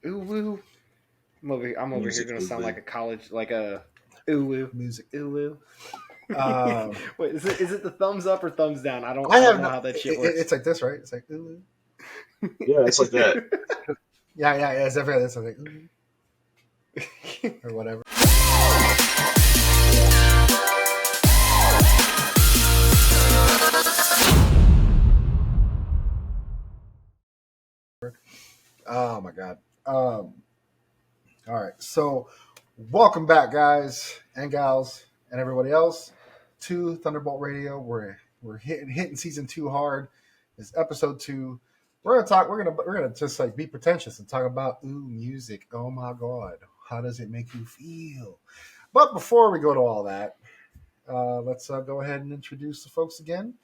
Ooh woo. I'm over here Music. gonna Ooh, sound like woo. a college like a ooh woo. Music. Ooh woo. Um, Wait, is it the thumbs up or thumbs down? I don't I I don't have know no. how that shit It's works. like this, right? It's like ooh. Yeah, it's like that. Yeah. It's definitely this. Like ooh, or whatever. Oh my god. All right. So, welcome back, guys and gals and everybody else to Thunderbolt Radio. We're hitting season 2 hard. This episode 2. We're gonna talk. We're gonna just like be pretentious and talk about music. Oh my god, how does it make you feel? But before we go to all that, let's go ahead and introduce the folks again.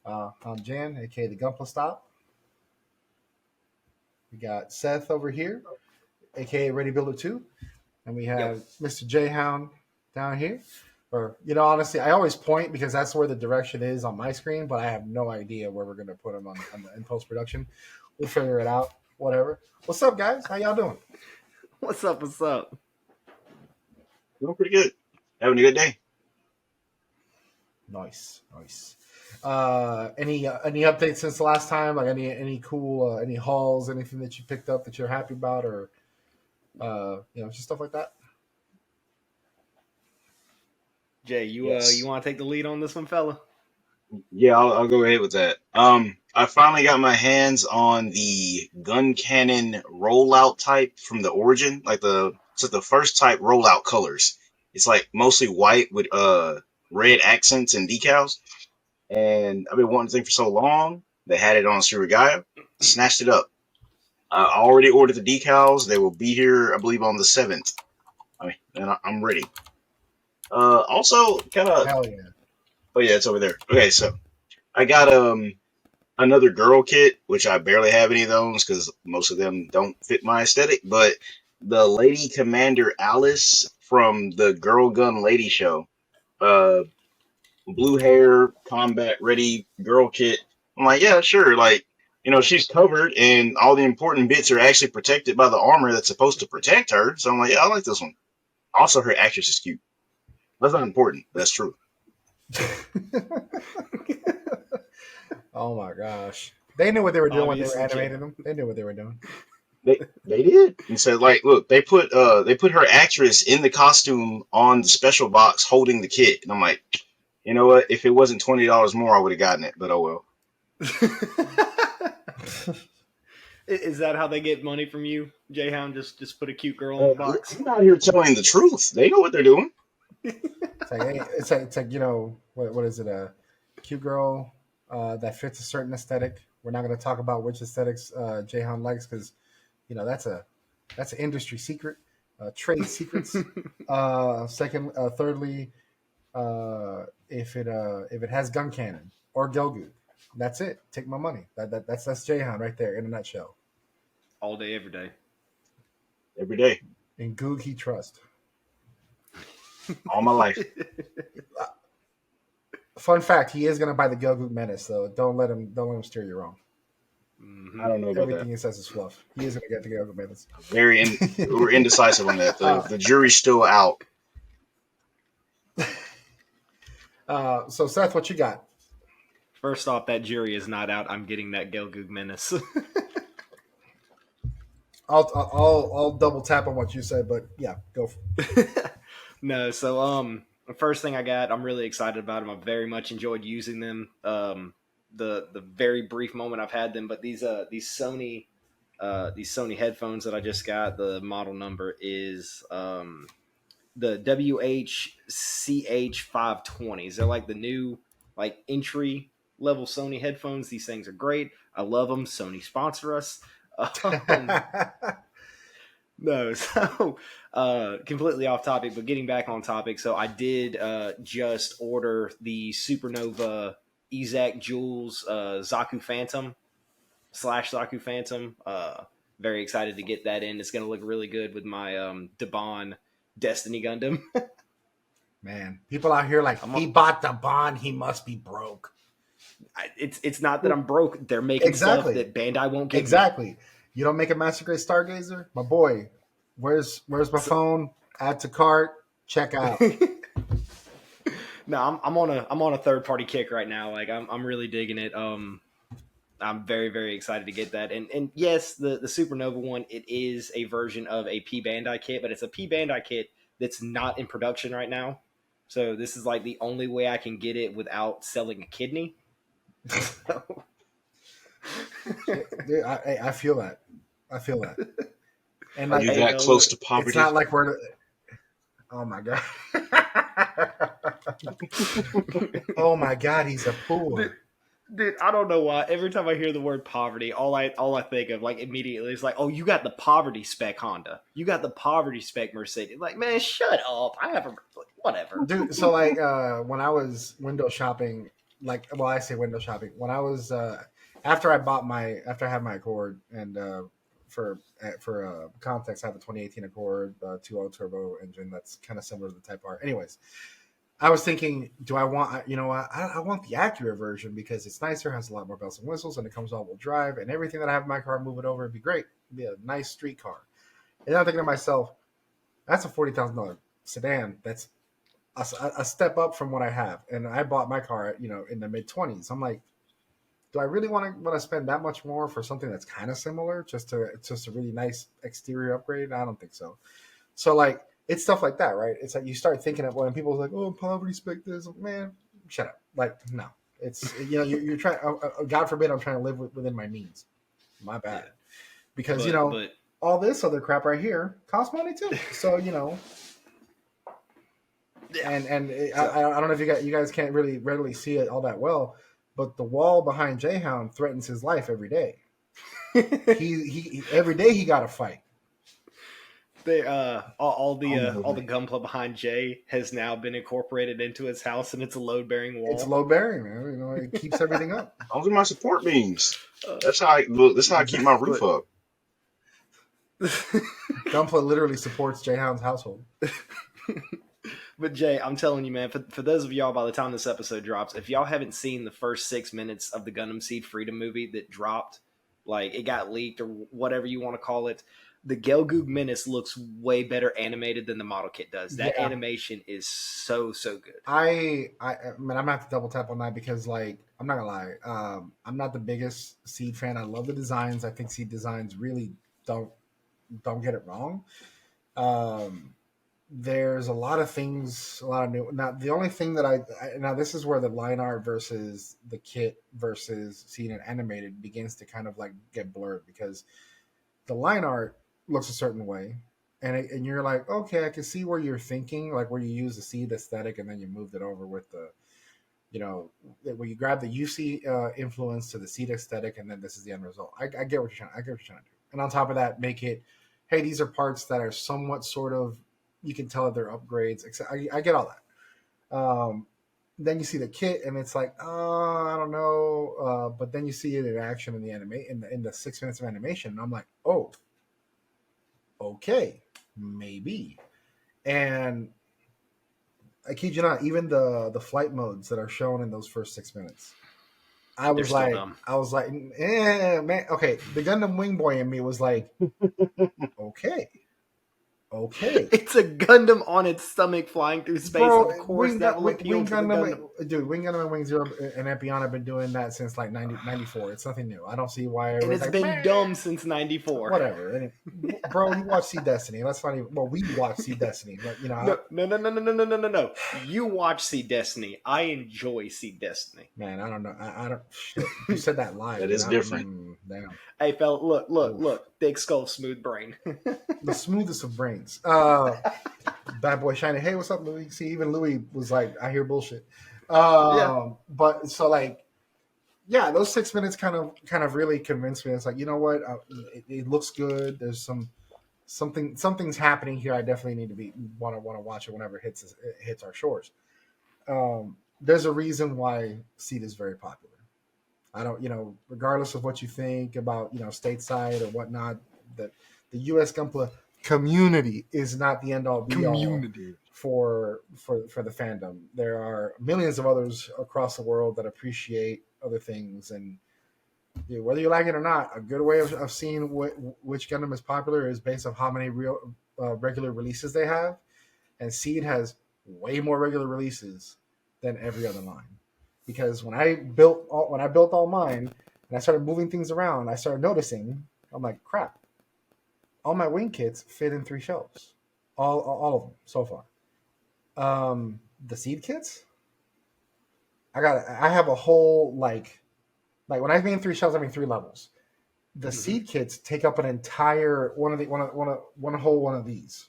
I'm Jan, aka the Gunpla Stop. We got Seth over here, aka Ready Builder 2. And we Yo. have Mr. J Hound down here. Or, honestly, I always point because that's where the direction is on my screen, but I have no idea where we're going to put him in post production. We'll figure it out. Whatever. What's up, guys? How y'all doing? What's up? What's up? Doing pretty good. Having a good day. Nice, nice. Any updates since the last time? Like any cool any hauls, anything that you picked up that you're happy about, or just stuff like that. Jay, you Yes. want to take the lead on this one, fella? Yeah, I'll go ahead with that. I finally got my hands on the gun cannon rollout type from the Origin, like the first type rollout colors. It's like mostly white with red accents and decals. And I've been wanting the thing for so long. They had it on Surigaya. Snatched it up. I already ordered the decals. They will be here, I believe, on the 7th. And I'm ready. Also, kind of. Hell yeah! Oh yeah, it's over there. Okay, so I got another girl kit, which I barely have any of those because most of them don't fit my aesthetic. But the Lady Commander Alice from the Girl Gun Lady Show, uh, blue hair, combat ready girl kit. I'm like, yeah, sure. Like, she's covered and all the important bits are actually protected by the armor that's supposed to protect her. So I'm like, yeah, I like this one. Also, her actress is cute. That's not important. That's true. Oh my gosh, they knew what they were doing when they were Obviously, Jay. animating them. They knew what they were doing. They did. And said like, look, they put her actress in the costume on the special box holding the kit. And I'm like, you know what? If it wasn't $20 more, I would have gotten it. But oh well. Is that how they get money from you, Jayhound? Just put a cute girl in the box. I'm out here telling the truth. They know what they're doing. It's like hey, it's like what is it, a cute girl that fits a certain aesthetic. We're not going to talk about which aesthetics Jayhan likes because that's an industry secret, trade secrets. Thirdly, if it has gun cannon or Gelgoog, that's it. Take my money. That's Jayhan right there in a nutshell. All day, every day. Every day. In Goog he trust. All my life. Fun fact: he is going to buy the Gelgoog Menace, so don't let him steer you wrong. I don't know about Everything that. he says is fluff. He is going to get the Gelgoog Menace. We're indecisive on that. The jury's still out. So Seth, what you got? First off, that jury is not out. I'm getting that Gelgoog Menace. I'll double tap on what you said, but yeah, go. No, so the first thing I got, I'm really excited about them. I very much enjoyed using them. The very brief moment I've had them, but these Sony headphones that I just got, the model number is the WHCH520s. They're like the new like entry level Sony headphones. These things are great. I love them. Sony sponsor us. Um, no, so completely off topic, but getting back on topic. So I did just order the Supernova Ezak Jules Zaku Phantom slash Zaku Phantom. Very excited to get that in. It's going to look really good with my Debon Destiny Gundam. Man, people out here like he bought the bond. He must be broke. It's not that I'm broke. They're making stuff Exactly. that Bandai won't give me. Exactly. You don't make a Master Grade Stargazer, my boy. Where's my So, phone? Add to cart. Check out. no, I'm on a third party kick right now. Like I'm really digging it. I'm very very excited to get that. And yes, the Supernova one, it is a version of a P Bandai kit, but it's a P Bandai kit that's not in production right now. So this is like the only way I can get it without selling a kidney. So, Dude, I feel that. I feel that. And Are like, you hey, that no, close look, to it's poverty? not like we're. Oh my god. Oh my god, he's a dude, poor. dude, I don't know why. Every time I hear the word poverty, all I think of like immediately is like, oh, you got the poverty spec Honda, you got the poverty spec Mercedes. Like, man, shut up. I have a whatever. Dude, so like when I was window shopping, like well I say window shopping, when I was after I had my Accord and for context I have a 2018 Accord 2.0 turbo engine that's kind of similar to the Type R. Anyways, I was thinking, do I want I want the Acura version because it's nicer, has a lot more bells and whistles, and it comes all-wheel drive, and everything that I have in my car, move it over, it'd be great. It'd be a nice street car. And I'm thinking to myself, that's a $40,000 sedan. That's a step up from what I have, and I bought my car, in the mid 20s. I'm like, do I really want to spend that much more for something that's kind of similar, just a really nice exterior upgrade? I don't think so. So like, it's stuff like that, right? It's like you start thinking of when people are like, oh, poverty spec this, man, shut up. Like, no, it's you're trying. God forbid, I'm trying to live within my means. My Yeah, bad, because but all this other crap right here costs money too. So yeah. and So I don't know if you guys can't really readily see it all that well, but the wall behind Jayhound threatens his life every day. He every day he got to fight. they all the Oh, gunpla behind Jay has now been incorporated into his house, and it's a load bearing It's wall. load bearing, man. It keeps everything up. those are my support beams. Uh, That's how I look. That's how I keep my roof but up. Gunpla literally supports Jayhound's household. But Jay, I'm telling you, man, for those of y'all, by the time this episode drops, if y'all haven't seen the first 6 minutes of the Gundam Seed Freedom movie that dropped, like it got leaked or whatever you want to call it, the Gelgoog Menace looks way better animated than the model kit does. That Yeah, animation is so good. I mean, I'm gonna have to double tap on that because, like, I'm not gonna lie, I'm not the biggest Seed fan. I love the designs. I think Seed designs really don't don't get it wrong. Um, there's a lot of things, a lot of new. Now, the only thing that now this is where the line art versus the kit versus Seed and animated begins to kind of like get blurred because the line art looks a certain way, and you're like, okay, I can see where you're thinking, like where you use the Seed aesthetic and then you moved it over with the, where you grab the UC influence to the Seed aesthetic, and then this is the end result. I get what you're trying. I get what you're trying to do, and on top of that, make it, hey, these are parts that are somewhat sort of, you can tell that they're upgrades. I get all that. Then you see the kit, and it's like, oh, I don't know. But then you see it in action in the in the 6 minutes of animation, and I'm like, oh, okay, maybe. And I kid you not, even the flight modes that are shown in those first 6 minutes, They're still dumb. I was like, man, okay. The Gundam Wing Boy in me was like, okay, okay. It's a Gundam on its stomach flying through space. Of Bro, course, that will appeal Wing to the Gundam, Gundam. dude, Wing Gundam and Wing Zero and Epion have been doing that since like 94. It's nothing new. I don't see why And everybody's it's like, been man, dumb since '94. whatever. Bro, you watch See Destiny. Let's not even. Well, we watch See Destiny. But, No. You watch See Destiny. I enjoy See Destiny. man, I don't know. I don't. Shit. You said that live. That is different. Damn. Hey, fella, Oof. look. Big skull, smooth brain. The smoothest of brains. Bad boy shiny. Hey, what's up, Louis? See, even Louis was like, I hear bullshit. Yeah. But so like, yeah, those 6 minutes kind of really convinced me. It's like, you know what? It looks good. There's something's happening here. I definitely need to want to watch it whenever it hits our shores. There's a reason why Seed is very popular. I don't, regardless of what you think about, stateside or whatnot, that the U.S. Gunpla community is not the end all be all Community. for the fandom. There are millions of others across the world that appreciate other things, and Yeah, whether you like it or not, a good way of seeing which Gundam is popular is based on how many real regular releases they have. And Seed has way more regular releases than every other line. Because when I built all mine and I started moving things around, I started noticing. I'm like, crap! All my wing kits fit in 3 shelves, all of them so far. The Seed kits, I have a whole like when I mean 3 shelves, I mean 3 levels. The Mm-hmm. Seed kits take up an entire one whole one of these,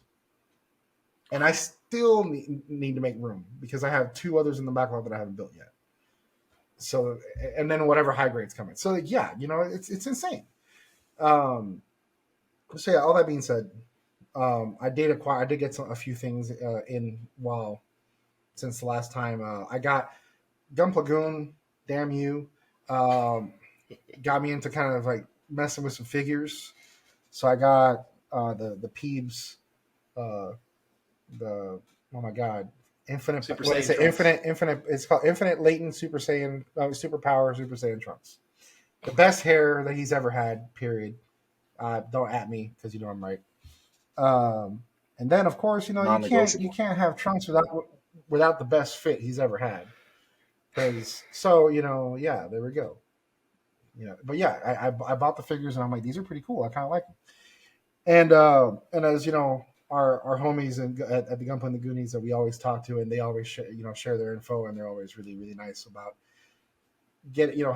and I still need to make room because I have 2 others in the backlog that I haven't built yet. So, and then whatever high grades come in. So yeah, it's insane. Um, so yeah, all that being said, I did get a few things in while since the last time. I got Gunpla. Damn you, um, got me into kind of like messing with some figures. So I got the Peebs, uh, the oh my god, infinite. Super What is Saiyan it? Trunks. Infinite. It's called Infinite Latent Super Saiyan, Super Power Super Saiyan Trunks. The best hair that he's ever had. Period. Don't at me because you know I'm right. Um, and then of course you Non-negotiable. can't have Trunks without the best fit he's ever had. Because so yeah, there we go. But yeah, I bought the figures and I'm like, these are pretty cool. I kind of like them. And as you know, our homies at the Gunpla and the Goonies that we always talk to, and they always share their info, and they're always really really nice about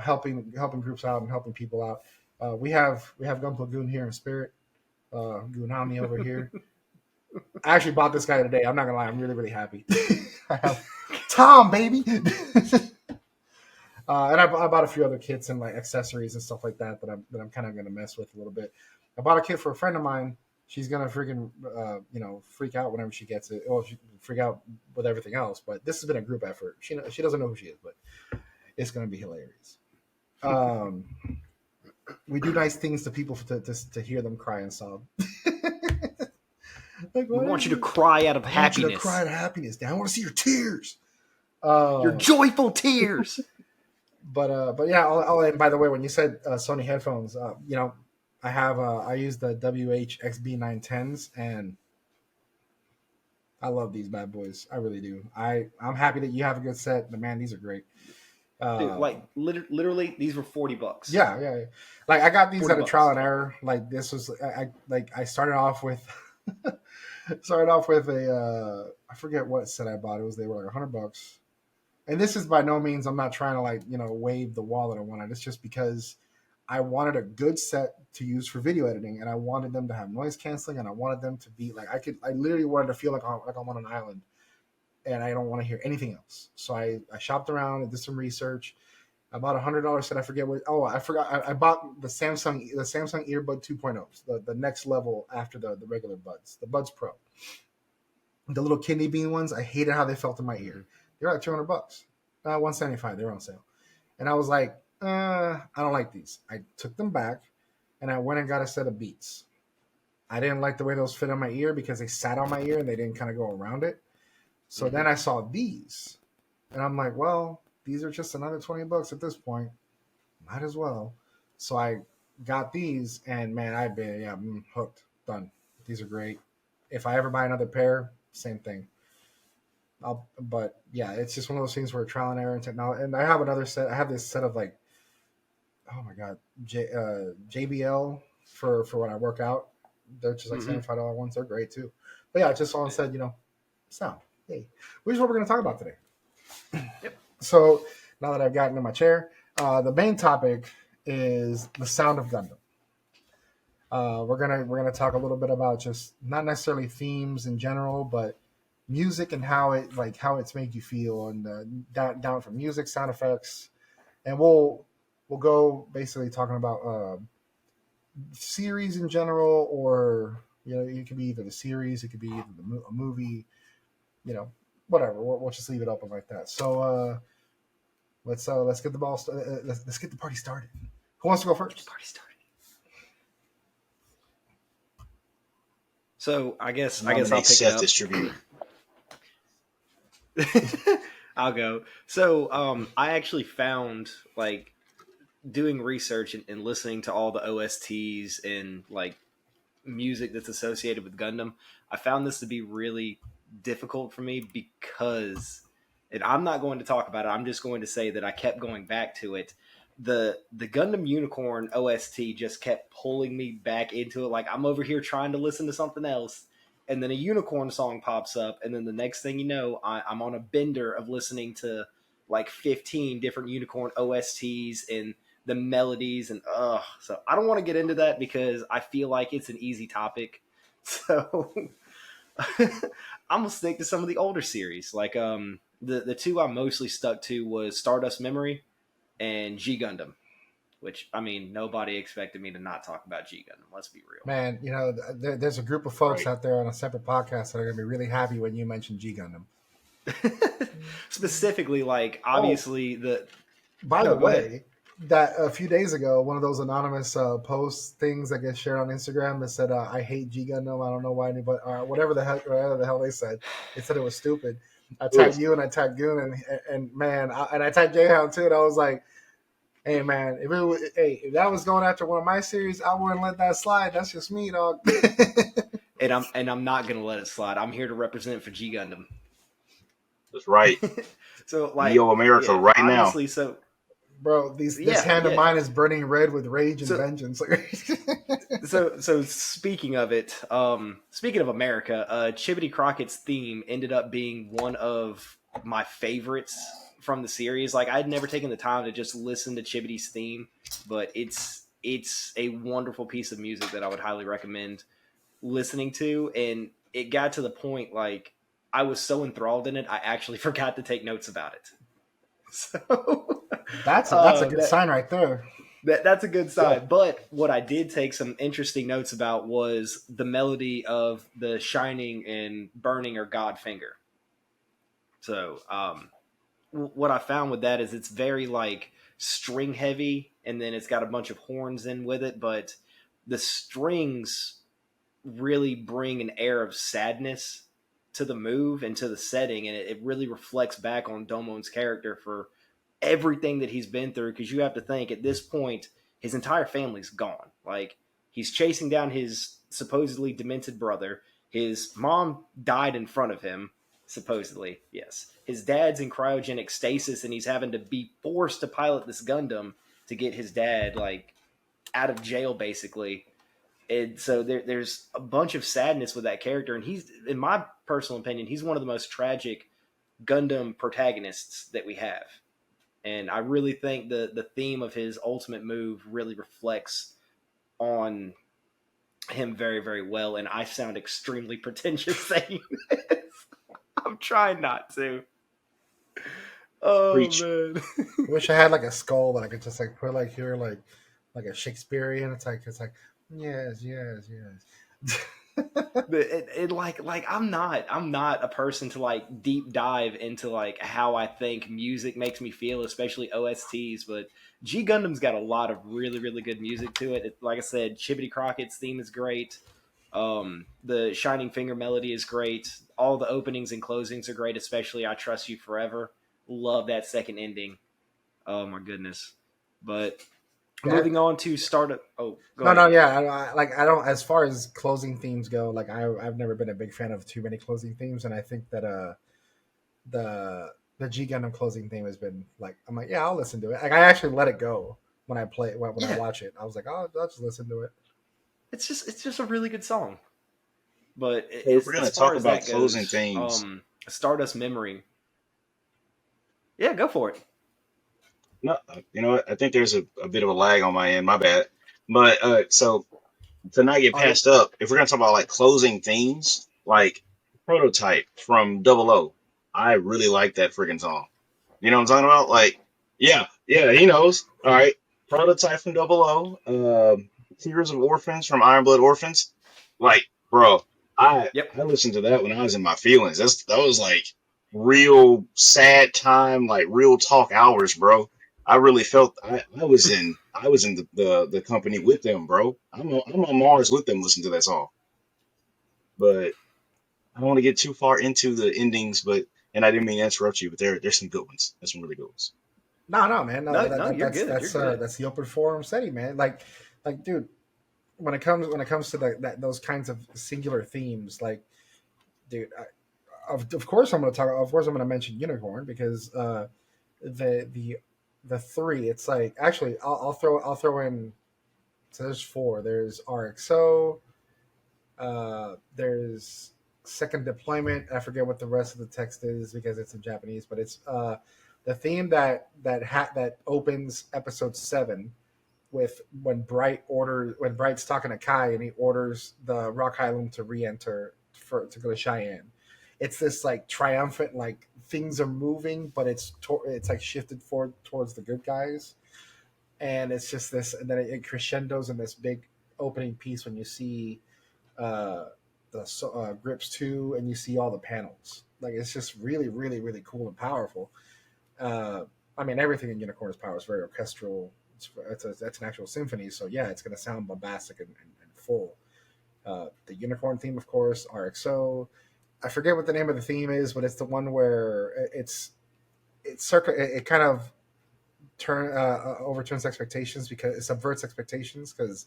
helping groups out and helping people out. We have Gunpla Goon here in spirit, Goonami over here. I actually bought this guy today. I'm not gonna lie, I'm really really happy. I have Tom, baby. I bought a few other kits and like accessories and stuff like that I'm kind of gonna mess with a little bit. I bought a kit for a friend of mine. She's gonna freaking freak out whenever she gets it. Well, she freak out with everything else, but this has been a group effort. She doesn't know who she is, but it's gonna be hilarious. Um, we do nice things to people to hear them cry and sob. Like, We what want is you to it? cry out of I want you to cry happiness. out of happiness. Dan. I want to see your tears. Your joyful tears. But yeah, and by the way, when you said Sony headphones, I use the WH-XB910s, and I love these bad boys. I really do. I'm happy that you have a good set. But man, these are great. Dude, Uh, like literally, these were $40. yeah. Like I got these Forty at a trial bucks. and error. Like this was I started off with a I forget what set I bought. They were like $100. And this is by no means I'm not trying to wave the wallet or whatnot. It's just because I wanted a good set to use for video editing, and I wanted them to have noise canceling, and I wanted them to be like I literally wanted to feel like I'm on an island, and I don't want to hear anything else. So I shopped around and did some research. I bought $100 set. I forget what. Oh, I forgot. I bought the Samsung Earbud 2.0s, the next level after the regular buds, the Buds Pro, the little kidney bean ones. I hated how they felt in my ear. They're like $200, 175. They're on sale. And I was like, I don't like these. I took them back and I went and got a set of Beats. I didn't like the way those fit on my ear because they sat on my ear and they didn't kind of go around it. So then I saw these and I'm like, well, these are just another $20 at this point. Might as well. So I got these and man, I've been hooked. Done. These are great. If I ever buy another pair, same thing. But yeah, it's just one of those things where trial and error and technology. And I have another set. I have this set of like, oh my god, JBL for when I work out. They're just like Mm-hmm. $75 ones. They're great too. But yeah, just someone said, sound. Hey, which is what we're going to talk about today. Yep. So now that I've gotten in my chair, the main topic is the sound of Gundam. We're gonna talk a little bit about just not necessarily themes in general, but music and how it's made you feel, and down from music, sound effects, and we'll go basically talking about series in general, or it could be either the series, it could be either a movie, whatever. We'll just leave it open like that. So let's get the let's get the party started. Who wants to go first? Party started. So I guess I'll Nominate pick it Seth up. distributor. I'll go. So I actually found like doing research and listening to all the OSTs and like music that's associated with Gundam, I found this to be really difficult for me because, and I'm not going to talk about it. I'm just going to say that I kept going back to it. The Gundam Unicorn OST just kept pulling me back into it. Like I'm over here trying to listen to something else, and then a Unicorn song pops up, and then the next thing you know, I'm on a bender of listening to like 15 different Unicorn OSTs and the melodies and so I don't want to get into that because I feel like it's an easy topic. So I'm gonna stick to some of the older series. Like the two I mostly stuck to was Stardust Memory and G Gundam, which I mean nobody expected me to not talk about G Gundam. Let's be Man, there's a group of folks Right. out there on a separate podcast that are going to be really happy when you mention G Gundam. real. Specifically, like Oh, obviously the by the no, go ahead. way, that a few days ago, one of those anonymous post things that gets shared on Instagram that said, "I hate G Gundam. I don't know why anybody, whatever the hell they said." They said it was stupid. I Ugh. tagged you and I tagged Goon and man, and I tagged Jayhound too. And I was like, "Hey man, if that was going after one of my series, I wouldn't let that slide. That's just me, dog." And I'm not gonna let it slide. I'm here to represent for G Gundam. That's right. So like Neo America yeah, right now. obviously so Bro, this yeah, hand of yeah. mine is burning red with rage and So vengeance. so speaking of it, speaking of America, Chibity Crockett's theme ended up being one of my favorites from the series. Like I'd never taken the time to just listen to Chibity's theme, but it's a wonderful piece of music that I would highly recommend listening to. And it got to the point like I was so enthralled in it, I actually forgot to take notes about it. So That's a good that sign right there. that's a good Yeah. sign. But what I did take some interesting notes about was the melody of the shining and burning or God finger. So what I found with that is it's very like string heavy, and then it's got a bunch of horns in with it, but the strings really bring an air of sadness to the move and to the setting, and it really reflects back on Domon's character for everything that he's been through. Because you have to think at this point, his entire family's gone. Like he's chasing down his supposedly demented brother. His mom died in front of him, supposedly. Yes, his dad's in cryogenic stasis, and he's having to be forced to pilot this Gundam to get his dad like out of jail, basically. And so there's a bunch of sadness with that character, and he's, in my personal opinion, he's one of the most tragic Gundam protagonists that we have. And I really think the theme of his ultimate move really reflects on him very, very well. And I sound extremely pretentious saying this. I'm trying not to. Oh Preach. man. I wish I had like a skull that I could just like put like here, like a Shakespearean. It's like yes, yes, yes. It like I'm not a person to like deep dive into like how I think music makes me feel, especially OSTs. But G Gundam's got a lot of really really good music to it. Like I said, Chibbity Crockett's theme is great. The Shining Finger melody is great. All the openings and closings are great, especially I Trust You Forever. Love that second ending. Oh my goodness. But Yeah, moving on to start. Oh, go no, no, ahead. yeah. I don't. As far as closing themes go, like I've never been a big fan of too many closing themes, and I think that the the G Gundam closing theme has been like I'm like yeah, I'll listen to it. Like I actually let it go when I play when I Yeah, watch it. I was like, oh, I'll just listen to it. it's just a really good song. But So if we're as gonna far talk as about that closing goes, themes, Stardust Memory. Yeah, go for it. no, you know what? I think there's a bit of a lag on my end. My bad. But so to not get Oh, you're passed up, if we're gonna talk about like closing themes, like Prototype from Double O, I really like that freaking song. You know what I'm talking about? Like, yeah, yeah, he knows. All right, Prototype from Double O, Tears of Orphans from Iron Blood Orphans. Like, bro, I yep. I listened to that when I was in my feelings. That was like real sad time, like real talk hours, bro. I really felt I was in the company with them, bro. I'm on Mars with them listening to that song. But I don't want to get too far into the endings, but and I didn't mean to interrupt you, but there's some good ones. There's some really good ones. No, man. No, No, no, you're good. You're good. that's the open forum setting, man. Like, dude, when it comes to those kinds of singular themes, like, dude, of course I'm going to talk. Of course I'm going to mention Unicorn because the the the three. It's like actually I'll throw in. So there's four. There's RXO. There's second deployment. I forget what the rest of the text is because it's in Japanese, but it's the theme that opens episode 7 with when Bright's talking to Kai and he orders the Rock Island to re-enter to go to Cheyenne. It's this like triumphant, like things are moving, but it's like shifted forward towards the good guys, and it's just this, and then it crescendos in this big opening piece when you see uh, the grips 2 and you see all the panels. Like it's just really, really, really cool and powerful. Uh, I mean, everything in Unicorn's Power is very orchestral. It's an actual symphony, so yeah, it's going to sound bombastic and full. The Unicorn theme, of course, RXO. I forget what the name of the theme is, but it's the one where it kind of overturns expectations because it subverts expectations because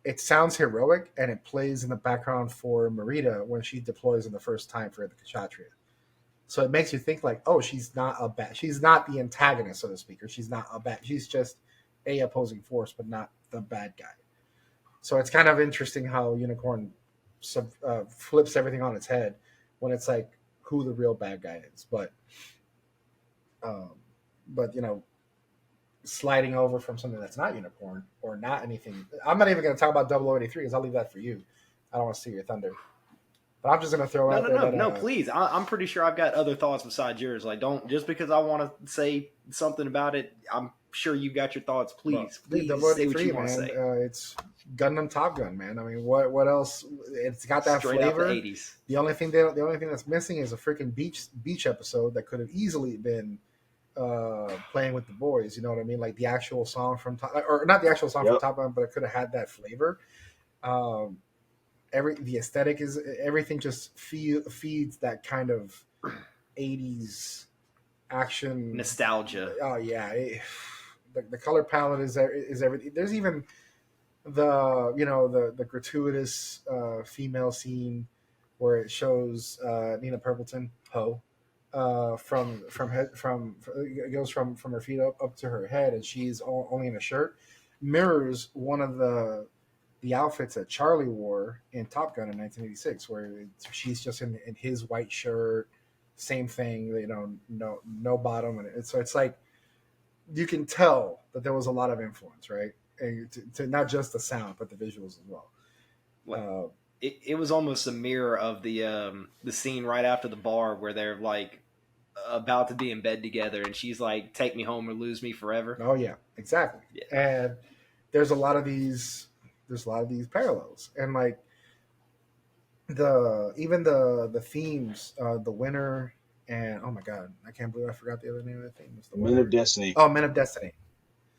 it sounds heroic and it plays in the background for Marita when she deploys in the first time for the Kshatriya. So it makes you think like, oh, she's not the antagonist, so to speak, or she's not a bad. She's just a opposing force, but not the bad guy. So it's kind of interesting how Unicorn flips everything on its head when it's like who the real bad guy is. Um, but sliding over from something that's not Unicorn or not anything. I'm not even going to talk about 0083 because I'll leave that for you. I don't want to steal your thunder. But I'm just going to throw out there that... No, please. I'm pretty sure I've got other thoughts besides yours. Like, don't... Just because I want to say something about it, I'm sure you've got your thoughts. Please say what you want to say. It's Gundam Top Gun, man. I mean, what else? It's got that straight flavor. Out the 80s. The only thing that's missing is a freaking beach episode that could have easily been playing with the boys. You know what I mean? Like the actual song from or not the actual song from Top Gun, but it could have had that flavor. The aesthetic is everything just feeds that kind of 80s action nostalgia. Oh yeah, the color palette is everything. There's even the gratuitous female scene where it shows Nina Purpleton it goes from her feet up to her head, and she's only in a shirt. Mirrors one of the outfits that Charlie wore in Top Gun in 1986, where she's just in his white shirt, same thing, no bottom, and it's like you can tell that there was a lot of influence, right? And to not just the sound, but the visuals as well. It was almost a mirror of the scene right after the bar where they're like about to be in bed together, and she's like, "Take me home or lose me forever." Oh yeah, exactly. Yeah. And there's a lot of these parallels, and like the themes, the winner, and oh my god, I can't believe I forgot the other name of the theme. It's the Men of Destiny. Oh, Men of Destiny.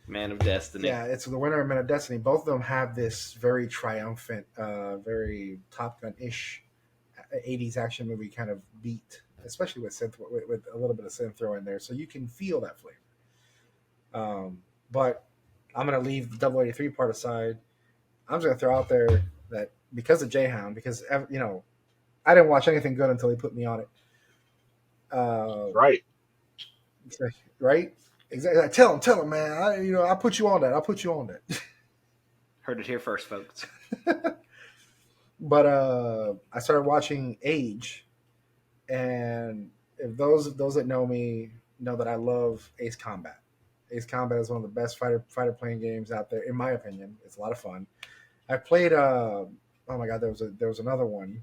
Man of Destiny. Yeah, it's the winner of Men of Destiny. Both of them have this very triumphant, very Top Gun-ish 80s action movie kind of beat, especially with synth, with a little bit of synth throw in there, so you can feel that flavor. But I'm going to leave the 083 part aside. I'm just going to throw out there that because of J-Hound, because I didn't watch anything good until he put me on it. Right. Right? Exactly. Tell him, man. I'll put you on that. Heard it here first, folks. But I started watching Age, and if those that know me know that I love Ace Combat. Ace Combat is one of the best fighter playing games out there, in my opinion. It's a lot of fun. I played. Oh my god, there was another one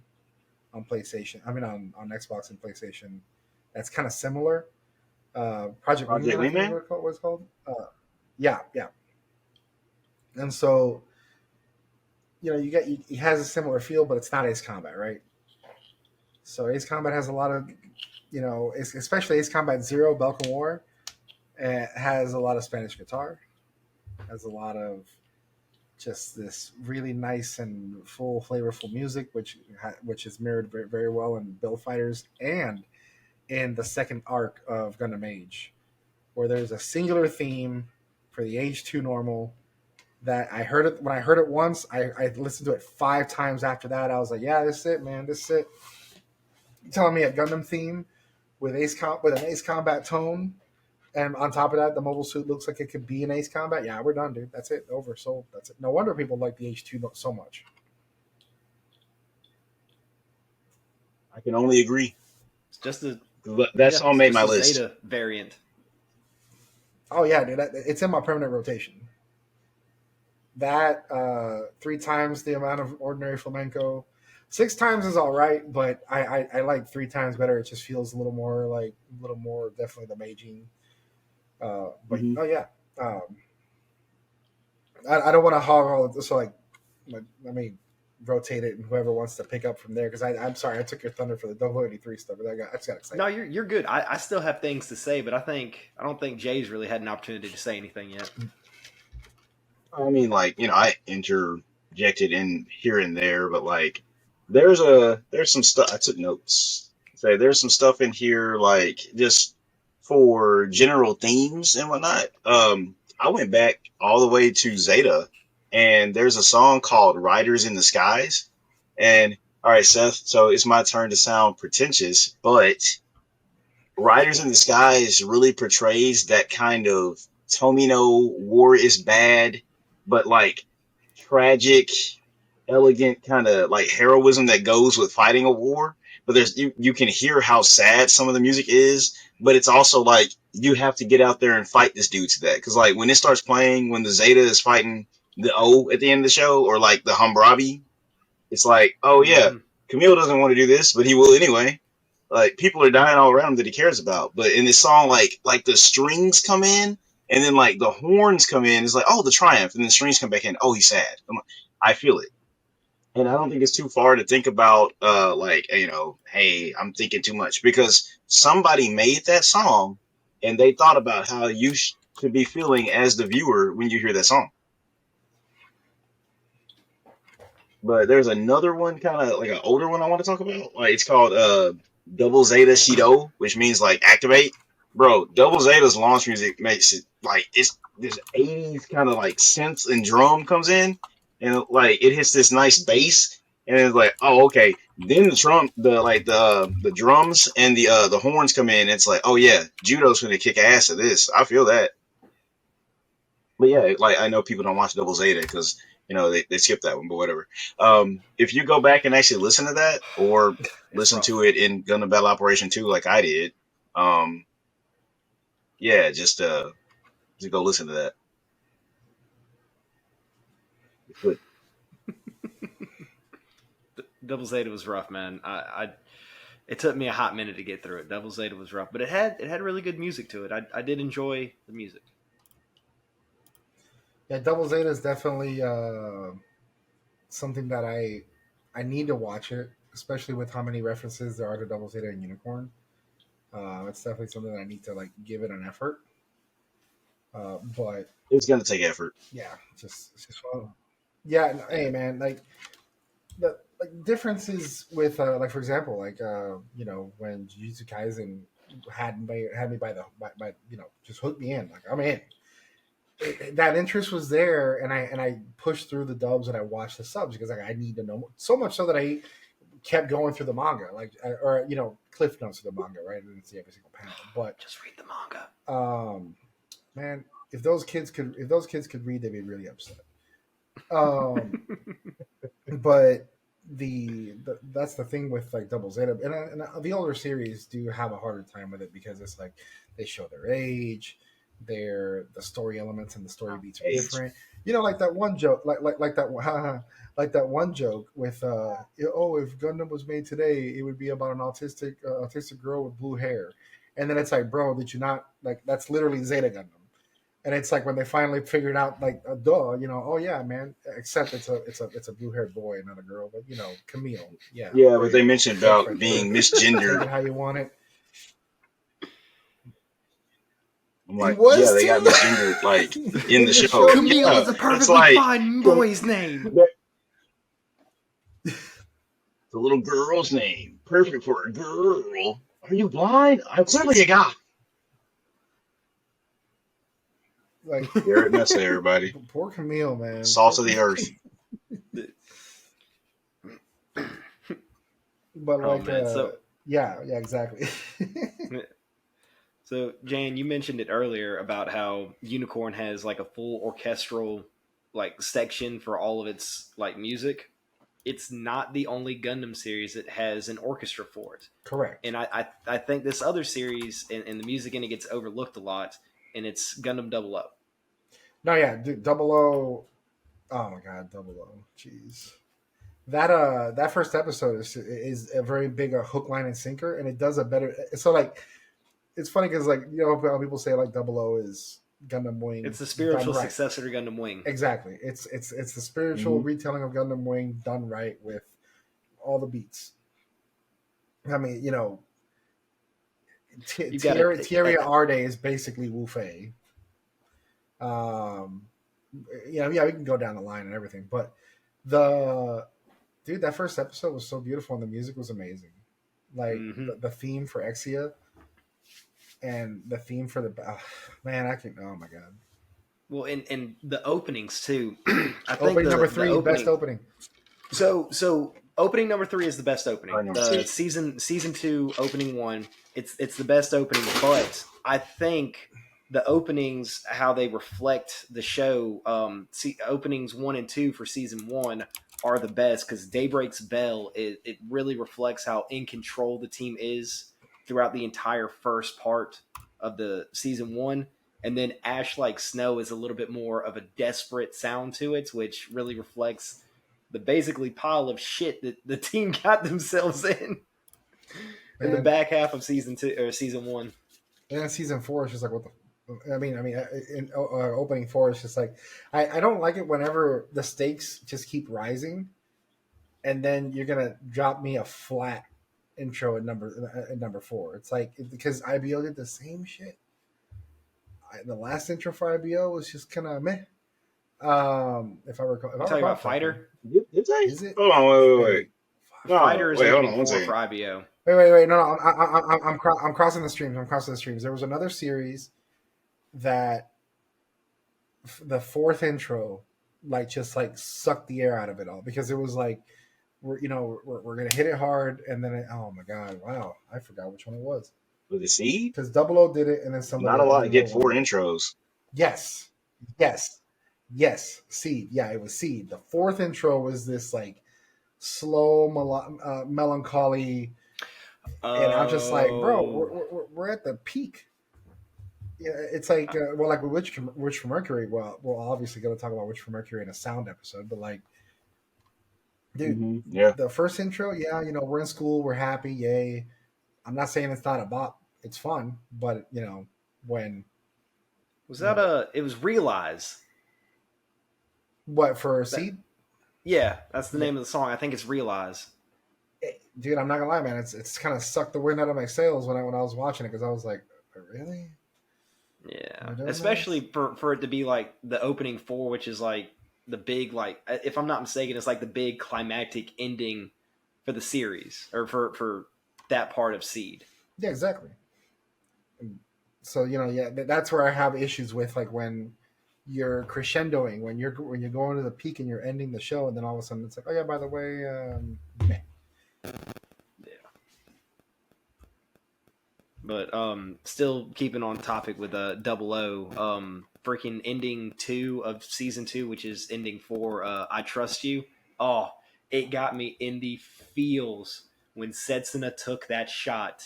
on PlayStation. I mean, on Xbox and PlayStation. That's kind of similar. Project Wingman. What it's called? Yeah. And so, it has a similar feel, but it's not Ace Combat, right? So Ace Combat has a lot of, especially Ace Combat Zero, Belkan War, has a lot of Spanish guitar, has a lot of just this really nice and full, flavorful music, which is mirrored very, very well in Build Fighters and in the second arc of Gundam Age. where there's a singular theme for the H2 normal that I heard it when I heard it once. I listened to it 5 times after that. I was like, yeah, this is it, man. This is it. You're telling me a Gundam theme with with an Ace Combat tone, and on top of that, the mobile suit looks like it could be an Ace Combat. Yeah, we're done, dude. That's it. Over. So that's it. No wonder people like the H2 so much. I can only agree. It's just a That song it's made just my a list. Zeta variant. Oh yeah, dude. It's in my permanent rotation. That 3 times the amount of ordinary flamenco. 6 times is all right, but I like 3 times better. It just feels a little more definitely the Meijin. But Hmm. oh yeah, um, I don't want to hog all of this. So let me rotate it, and whoever wants to pick up from there. Because I'm sorry, I took your thunder for the 083 stuff, but I just got excited. No, you're good. I still have things to say, but I don't think Jay's really had an opportunity to say anything yet. I mean, like, I interjected in here and there, but like, there's some stuff I took notes. Say there's some stuff in here like just for general themes and whatnot. I went back all the way to Zeta, and there's a song called "Riders in the Skies." And all right, Seth, so it's my turn to sound pretentious, but Riders in the Skies really portrays that kind of Tomino war is bad, but like tragic, elegant kind of like heroism that goes with fighting a war. But you can hear how sad some of the music is, but it's also like you have to get out there and fight this dude to that. Because like when it starts playing, when the Zeta is fighting the O at the end of the show, or like the Hammurabi, it's like, oh yeah, Mm-hmm. Camille doesn't want to do this, but he will anyway. Like people are dying all around him that he cares about. But in this song, like the strings come in, and then like the horns come in. It's like, oh, the triumph, and then the strings come back in. Oh, he's sad. I feel it, and I don't think it's too far to think about. Like hey, I'm thinking too much because somebody made that song, and they thought about how you should be feeling as the viewer when you hear that song. But there's another one, kind of like an older one I want to talk about. Like it's called Double Zeta Shido, which means like activate. Bro, Double Zeta's launch music makes it like it's this 80s kind of like synth and drum comes in, and like it hits this nice bass, and it's like, oh okay. Then the drums and the horns come in. And it's like, oh yeah, Judo's gonna kick ass at this. I feel that. But yeah, like I know people don't watch Double Zeta because they skip that one, but whatever. If you go back and actually listen to that, or It's listen to rough. it in Gundam Battle Operation 2 like I did, um, yeah, just go listen to that. It's good. Double Zeta was rough, man. It took me a hot minute to get through it. Double Zeta was rough, but it had really good music to it. I did enjoy the music. Yeah, Double Zeta is definitely something that I need to watch it, especially with how many references there are to Double Zeta and Unicorn. It's definitely something that I need to like give it an effort. But It's gonna take effort. yeah, it's just fun. Yeah, hey Yeah. man, like the like differences with like for example, like when Jujutsu Kaisen had me by just hooked me in. Like I'm in. That interest was there, and I pushed through the dubs and I watched the subs because like I need to know more. So much so that I kept going through the manga, like or cliff notes of the manga, right? I didn't see every single panel, but Just read the manga. um, man, if those kids could read, they'd be really upset. Um, but that's the thing with like Double Zeta, and the older series do have a harder time with it because it's like they show their age, the story elements and the story beats are Age. different. Like that one joke, like that like that one joke with oh, if Gundam was made today, it would be about an autistic girl with blue hair, and then it's like, bro, did you not like that's literally Zeta Gundam. And it's like when they finally figured out, like, duh, oh yeah, man. Except it's a blue haired boy, not a girl. But Camille, yeah, Yeah, there but you they go. mentioned about Girlfriend, being sure. Take misgendered. it how you want it. I'm He like, yeah, was they got too misgendered like in the in the show. show. Camille Yeah, is a it's perfectly like fine the boy's name. little girl's name, perfect for a girl. Are you blind? I'm clearly a guy. Like Garrett Nessa, everybody. poor Camille, man. Salt of the earth. But Oh like, man, yeah, exactly. so Jan, you mentioned it earlier about how Unicorn has like a full orchestral like section for all of its like music. It's not the only Gundam series that has an orchestra for it. Correct. And I think this other series and the music in it gets overlooked a lot, and it's Gundam Double O. No, yeah, dude, Double O. Oh my God, Double O. Jeez. That first episode is a very big hook, line, and sinker, and it does a better. So like, it's funny because like how people say like Double O is Gundam Wing. It's the done spiritual right. successor to Gundam Wing. Exactly. It's the spiritual retelling of Gundam Wing done right with all the beats. I mean, Thierry Arde is basically Wu Fei. Yeah, we can go down the line and everything, but that first episode was so beautiful and the music was amazing. Like the theme for Exia and the theme for the man, oh my God. Well, and the openings too. I think opening number 3, best opening. So opening number 3 is the best opening. Season 2 opening 1, it's the best opening. But I think the openings, how they reflect the show, openings 1 and 2 for season 1 are the best because Daybreak's Bell it really reflects how in control the team is throughout the entire first part of the season 1. And then Ash Like Snow is a little bit more of a desperate sound to it, which really reflects the basically pile of shit that the team got themselves in the back half of season 2 or season 1. And then season 4 is just like, what the. I mean, in opening 4 is just like, I don't like it whenever the stakes just keep rising, and then you're gonna drop me a flat intro at number 4. It's like because IBO did the same shit. The last intro for IBO was just kind of meh. If I recall, talking about Fighter, is it? Hold on, wait. Fighter is opening 4 for IBO. Wait. No, I'm crossing the streams. There was another series that the 4th intro just sucked the air out of it all because it was like we're gonna hit it hard and then oh my God, wow, I forgot which one it was. Was it Seed? Because Double O did it and then somebody. Not a lot get 4 intros. Yes, Seed. Yeah, it was Seed. The 4th intro was this like slow melancholy, and I'm just like, bro, we're at the peak. Yeah, it's like like with Witch for Mercury. Well, we're obviously going to talk about Witch for Mercury in a sound episode, but like, dude, the first intro, we're in school, we're happy, yay. I'm not saying it's not a bop, it's fun, but when was that it was Realize. What for Seed? Yeah, that's the name of the song. I think it's Realize. Dude, I'm not gonna lie, man. It's kind of sucked the wind out of my sails when I was watching it because I was like, really? Yeah, especially for it to be like the opening 4, which is like the big if I'm not mistaken, it's like the big climactic ending for the series or for that part of Seed. Yeah, exactly. So that's where I have issues with like when you're crescendoing, when you're going to the peak and you're ending the show, and then all of a sudden it's like, oh yeah, by the way, meh. Yeah. But still keeping on topic with Double O, freaking ending 2 of season 2, which is ending 4, I Trust You. Oh, it got me in the feels when Setsuna took that shot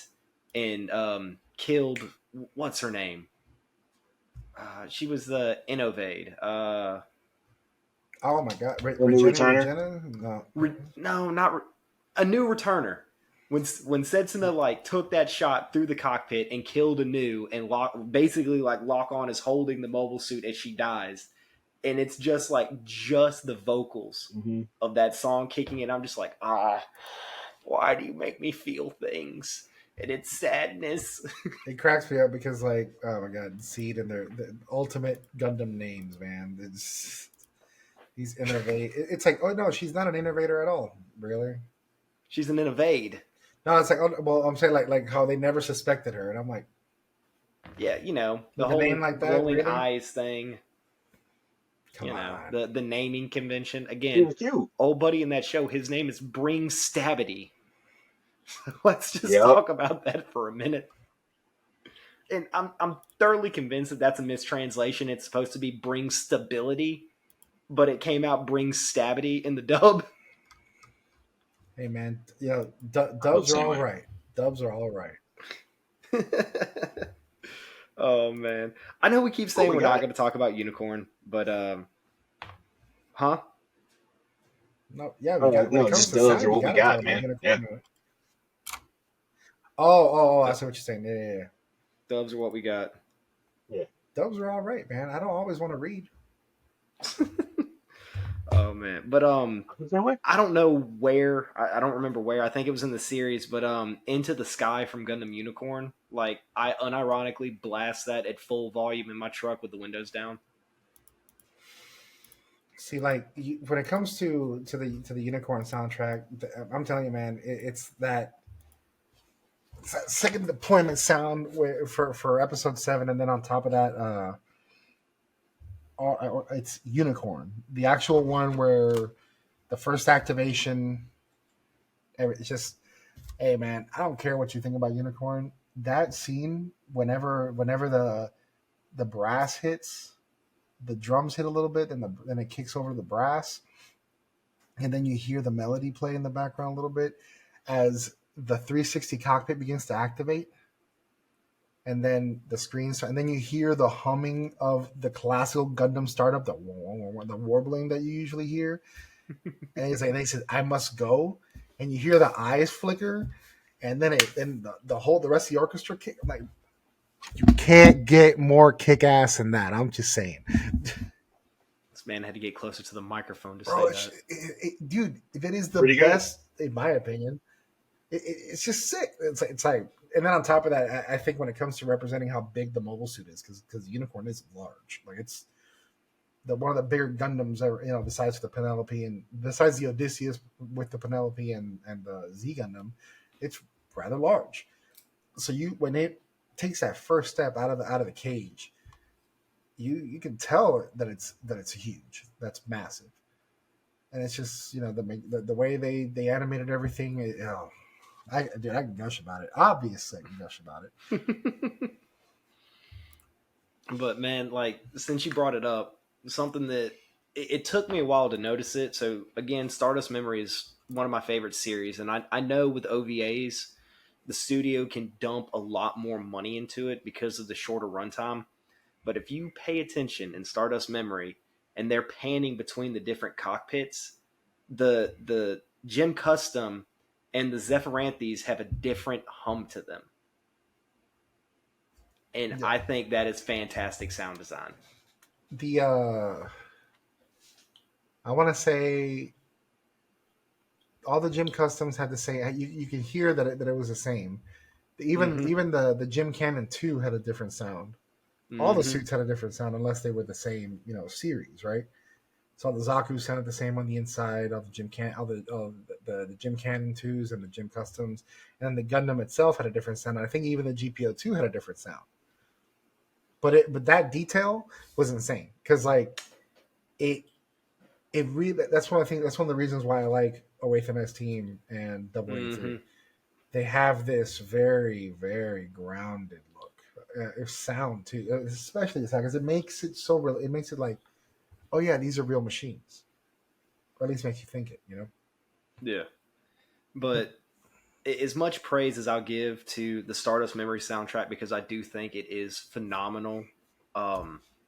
and killed, what's her name? She was the Innovade. Oh my God! New Returner? No, not a new returner. When Setsuna took that shot through the cockpit and killed Anu and basically lock on is holding the mobile suit as she dies, and it's just the vocals of that song kicking in. I'm just like, why do you make me feel things? And it's sadness. It cracks me up because oh my God, Seed and the ultimate Gundam names, man. These innovate. It's like, oh no, she's not an innovator at all. Really? She's an innovade. No, it's like, oh, well, I'm saying like how they never suspected her, and I'm like, Yeah, the With a name whole like that, glowing really? eyes thing. Come on. The naming convention He again. was cute. Old buddy in that show, his name is Bring Stabity. Let's just Yep. talk about that for a minute. And I'm thoroughly convinced that that's a mistranslation. It's supposed to be Bring Stability, but it came out Bring Stabity in the dub. Hey man, I felt the dubs are same all way. right. Dubs are all right. Oh man, I know we keep What saying we we're not got? going to talk about Unicorn, but huh? No, yeah, we got when it No, comes just to dubs sound, are you what we got to talk got, about man. Yeah. unicorn. Oh, I D- see what you're saying. Yeah. Dubs are what we got. Yeah. Dubs are all right, man. I don't always want to read. Oh man, but I feel that way. I don't know where. I don't remember where. I think it was in the series, but Into the Sky from Gundam Unicorn. Like I unironically blast that at full volume in my truck with the windows down. See, like when it comes to the unicorn soundtrack, I'm telling you, man, it's that second deployment sound for episode 7, and then on top of that, it's unicorn, the actual one where the first activation. It's just, hey man, I don't care what you think about unicorn. That scene, whenever the brass hits, the drums hit a little bit, and then it kicks over the brass, and then you hear the melody play in the background a little bit as the 360 cockpit begins to activate, and then the screens, and then you hear the humming of the classical Gundam startup, the warbling that you usually hear, and he's like, and they said, "I must go," and you hear the eyes flicker, and then the rest of the orchestra kick. I'm like, you can't get more kick ass than that. I'm just saying, This man had to get closer to the microphone to bro, say that. dude, if it is the Pretty good. best in my opinion, it's just sick. It's like, and then on top of that, I think when it comes to representing how big the mobile suit is, because the unicorn is large, like it's one of the bigger Gundams ever, besides the Penelope and besides the Odysseus with the Penelope and the Z Gundam, it's rather large. So when it takes that first step out of the cage, you can tell that it's huge, that's massive, and it's just the way they animated everything. I can gush about it. Obviously, I can gush about it. But man, like since you brought it up, something that it took me a while to notice it. So again, Stardust Memory is one of my favorite series, and I know with OVAs, the studio can dump a lot more money into it because of the shorter runtime. But if you pay attention in Stardust Memory, and they're panning between the different cockpits, the Gem Custom and the Zephyranthes have a different hum to them. And Yeah. I think that is fantastic sound design. The I want to say all the gym customs had the same. You can hear that it was the same. Even Mm-hmm. even the Gym Cannon 2 had a different sound. All the Mm-hmm. suits had a different sound unless they were the same, series, right? So the Zaku sounded the same on the inside. All the Gym Cannon 2s and the Gym Customs, and then the Gundam itself had a different sound. And I think even the GPO 2 had a different sound. But that detail was insane because like it it really, that's one of the reasons why I like Oatham S Team and Double 83. Mm-hmm. They have this very, very grounded look. Sound too, especially the sound, because it makes it so real. It makes it like, oh yeah, these are real machines, or at least makes you think it. Yeah. But as much praise as I'll give to the Stardust Memory soundtrack because I do think it is phenomenal.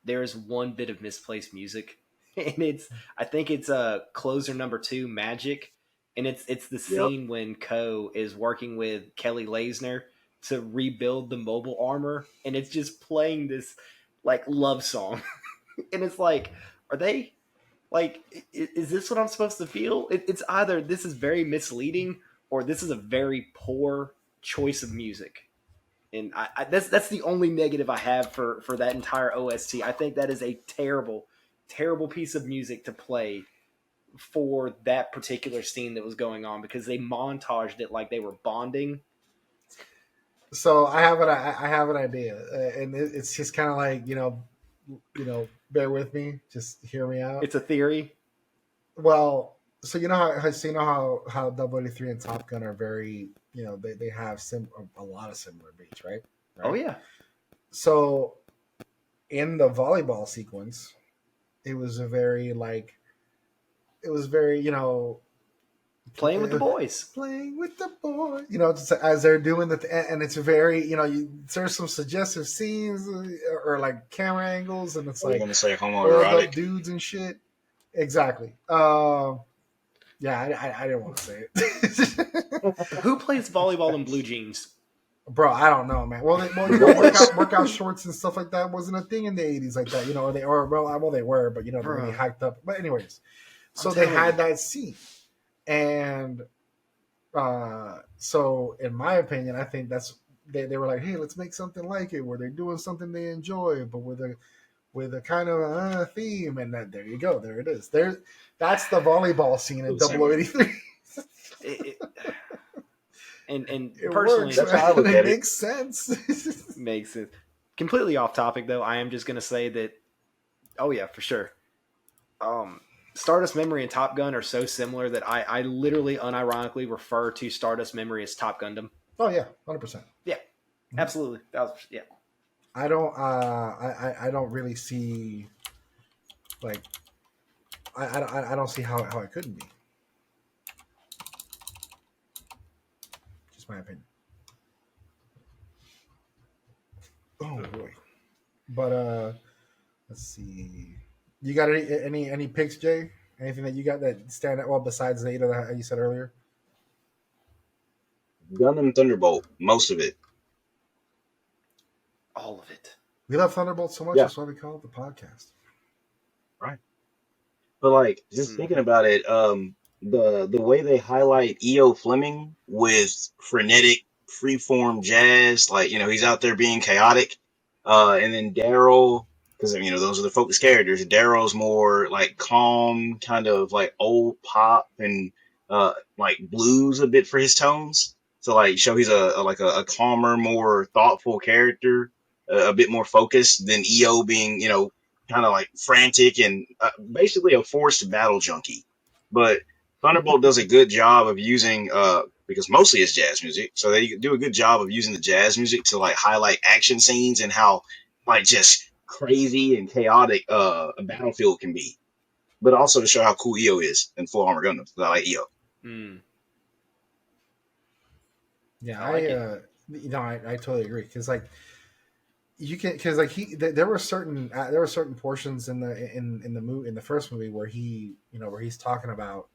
There is one bit of misplaced music, and I think it's closer number 2, Magic, and it's the Yep. scene when Ko is working with Kelly Lasner to rebuild the mobile armor, and it's just playing this like love song, and it's like, are they like, is this what I'm supposed to feel? It's either this is very misleading or this is a very poor choice of music. And that's the only negative I have for that entire OST. I think that is a terrible, terrible piece of music to play for that particular scene that was going on because they montaged it like they were bonding. So I have an idea, and it's just kind of like bear with me, just hear me out. It's a theory. Well, so how Double 83 and Top Gun are very they have a lot of similar beats, right? Oh Right. yeah, So in the volleyball sequence, it was a very like it was very playing with the boys. playing with the boy, just as they're doing and it's very, there's some suggestive scenes or like camera angles, and it's Are we like gonna say oiled up homoerotic? dudes and shit. Exactly. Yeah, I didn't want to say it. Who plays volleyball in blue jeans? Bro, I don't know, man. Well, The boys. workout shorts and stuff like that wasn't a thing in the '80s like that, well, they were, but they're really Bro, hyped up. But anyways, I'm so they telling had you. that scene, and so in my opinion, I think they were like, hey, let's make something like it where they're doing something they enjoy, but with a kind of theme, and there you go, there it is. That's the volleyball scene Feel in the same Double way. 83. It, and It works, personally, That's how I man. look It at it. makes sense. makes it completely off topic though. I am just gonna say that. Oh yeah, for sure. Stardust Memory and Top Gun are so similar that I literally unironically refer to Stardust Memory as Top Gundam. Oh yeah, 100%. Yeah, absolutely. That was yeah. I don't really see like I don't see how it couldn't be. Just my opinion. Oh boy. But let's see. You got any picks, Jay? Anything that you got that stand out? Well, besides the 8 that you said earlier. Gundam Thunderbolt, most of it. All of it. We love Thunderbolt so much, Yeah, that's why we call it the podcast. right. But like, just thinking Hmm. about it, the way they highlight E.O. Fleming with frenetic, freeform jazz, like he's out there being chaotic, and then Daryl, because those are the focus characters. Daryl's more like calm, kind of like old pop and like blues a bit for his tones. So like, show he's a calmer, more thoughtful character, a bit more focused than E.O. being kind of like frantic and basically a forced battle junkie. But Thunderbolt does a good job of using because mostly it's jazz music, so they do a good job of using the jazz music to like highlight action scenes and how like just crazy and chaotic a battlefield can be, but also to show how cool EO is in Full Armor Gundam. I like EO. Mm, Yeah, I like it. I totally agree because like you can because like there were certain portions in the movie in the first movie where where he's talking about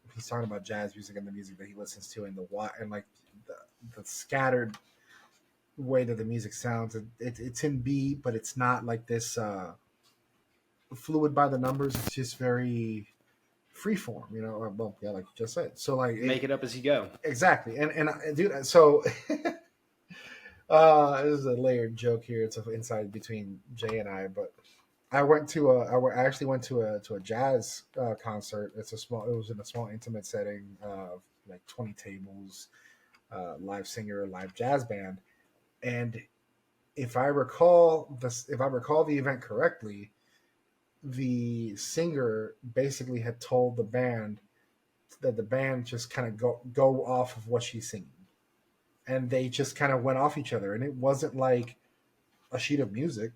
jazz music and the music that he listens to and and like the, the scattered way that the music sounds. It's in beat, but it's not like this fluid by the numbers. It's just very freeform, or well, yeah, like you just said. So like Make it up as you go. exactly, and dude, so this is a layered joke here. It's inside between Jay and I, but I actually went to a jazz concert. It was in a small intimate setting of like 20 tables, live singer, live jazz band, and if I recall the event correctly, the singer basically had told the band that the band just kind of go off of what she's singing, and they just kind of went off each other, and it wasn't like a sheet of music.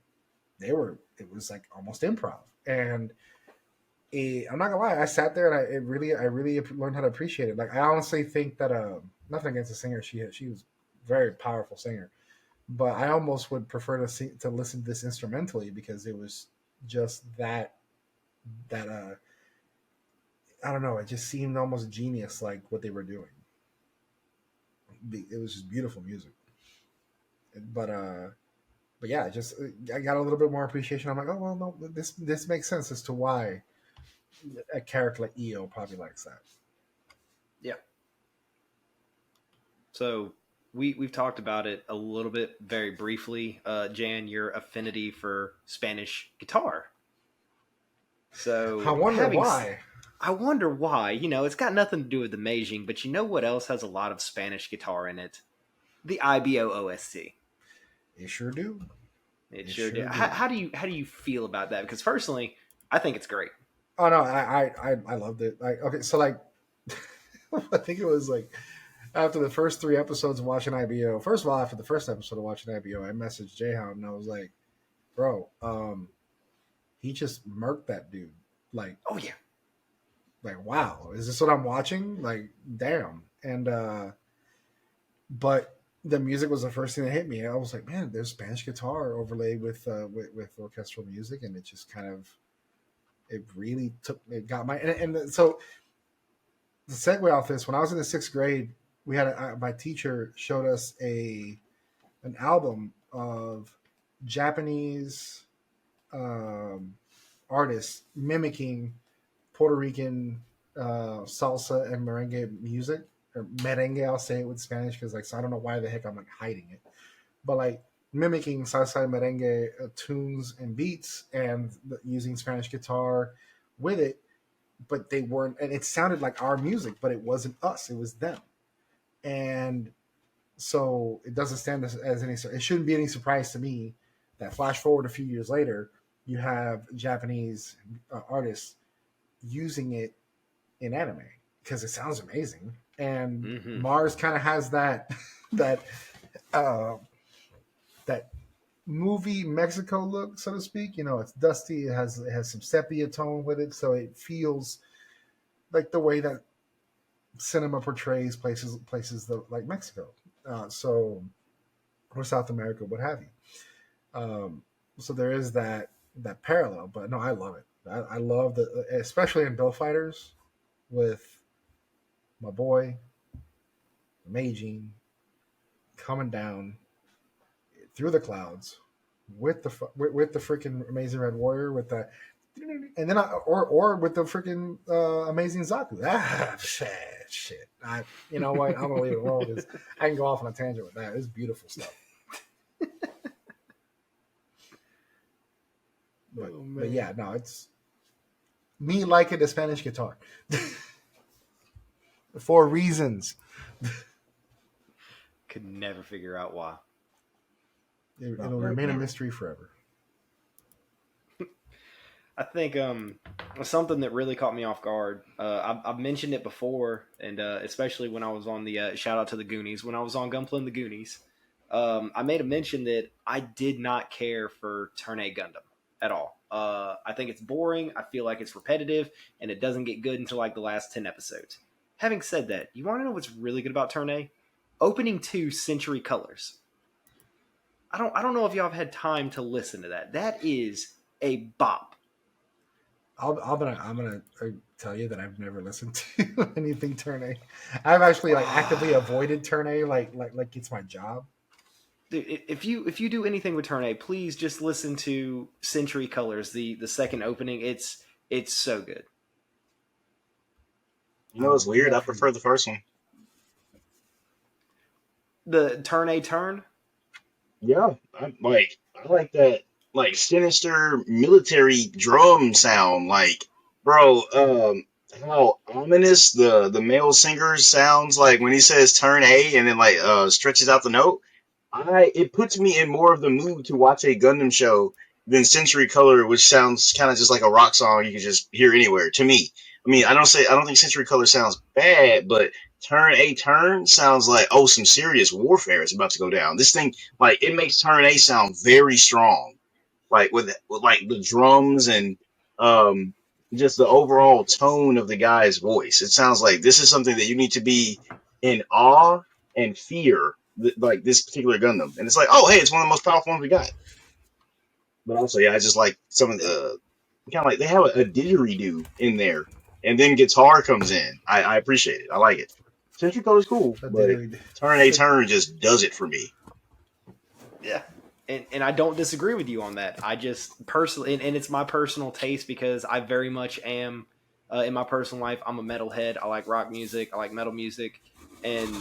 It was like almost improv, and I'm not gonna lie, I sat there and I really learned how to appreciate it. Like I honestly think that nothing against the singer, she was a very powerful singer, but I almost would prefer to listen to this instrumentally because it was just that I don't know, it just seemed almost genius like what they were doing. It was just beautiful music, but yeah, just I got a little bit more appreciation. I'm like, oh well, no, this makes sense as to why a character like EO probably likes that. Yeah. So we've talked about it a little bit very briefly. Jan, your affinity for Spanish guitar. I So wonder having why. I wonder why. It's got nothing to do with the Meijing, but you know what else has a lot of Spanish guitar in it? The IBO OST. It sure do. It It sure sure did. do. How do you feel about that? Because personally, I think it's great. Oh no, I loved it. Like okay, so like I think it was like after the first 3 episodes of watching IBO. First of all, after the first episode of watching IBO, I messaged Jayhound and I was like, "Bro, he just murked that dude. Like, Oh yeah, wow, is this what I'm watching? Like, damn." And but the music was the first thing that hit me. I was like, "Man, there's Spanish guitar overlaid with orchestral music," and it just kind of it really took it got my and so the segue off this, when I was in the 6th grade, we had my teacher showed us an album of Japanese um, artists mimicking Puerto Rican salsa and merengue music, or merengue. I'll say it with Spanish because like so I don't know why the heck I'm like hiding it, but like mimicking salsa and merengue tunes and beats and using Spanish guitar with it, but they weren't, and it sounded like our music, but it wasn't us, it was them. And so it doesn't stand as any, it shouldn't be any surprise to me that flash forward a few years later, you have Japanese artists using it in anime because it sounds amazing. And mm-hmm. Mars kind of has that that uh, that movie Mexico look, so to speak. You know, it's dusty. It has some sepia tone with it, so it feels like the way that cinema portrays places like Mexico. So or South America, what have you. So there is that parallel, but no, I love it. I love especially in Bill Fighters with my boy Meijin coming down through the clouds with the freaking Amazing Red Warrior with the and then or with the freaking Amazing Zaku. Ah, shit. You know what? I'm gonna leave it alone because I can go off on a tangent with that. It's beautiful stuff. But yeah, no, it's me liking the Spanish guitar for reasons. Could never figure out why. It'll remain a mystery forever. I think something that really caught me off guard. I've mentioned it before, and especially when I was on the shout out to the Goonies when I was on Gunpla and the Goonies. I made a mention that I did not care for Turn A Gundam at all. I think it's boring. I feel like it's repetitive, and it doesn't get good until like the last 10 episodes. Having said that, you want to know what's really good about Turn A? Opening 2 Century Colors. I don't know if y'all have had time to listen to that. That is a bop. I'm gonna tell you that I've never listened to anything Turn A. I've actually like actively avoided Turn A like it's my job. If you do anything with Turn A, please just listen to Century Colors, the second opening. It's so good. You I know, it's will do weird. that I for you. prefer the first one. The Turn A turn. Yeah, I like that like sinister military drum sound. Like, bro, how ominous the male singer sounds like when he says turn A and then like stretches out the note. I It puts me in more of the mood to watch a Gundam show than Century Color, which sounds kind of just like a rock song you can just hear anywhere. To me, I mean, I don't think Century Color sounds bad, but Turn sounds like some serious warfare is about to go down. This thing, like, it makes Turn A sound very strong, like with like the drums and um just the overall tone of the guy's voice. It sounds like this is something that you need to be in awe and fear, like this particular Gundam. And it's like, oh hey, it's one of the most powerful ones we got. But also, yeah, I just like some of the kind of like they have a didgeridoo in there, and then guitar comes in. I appreciate it. I like it. Century Code is cool, I but did. Turn just does it for me. Yeah. And I don't disagree with you on that. I just personally, and it's my personal taste because I very much am, in my personal life, I'm a metalhead. I like rock music. I like metal music. And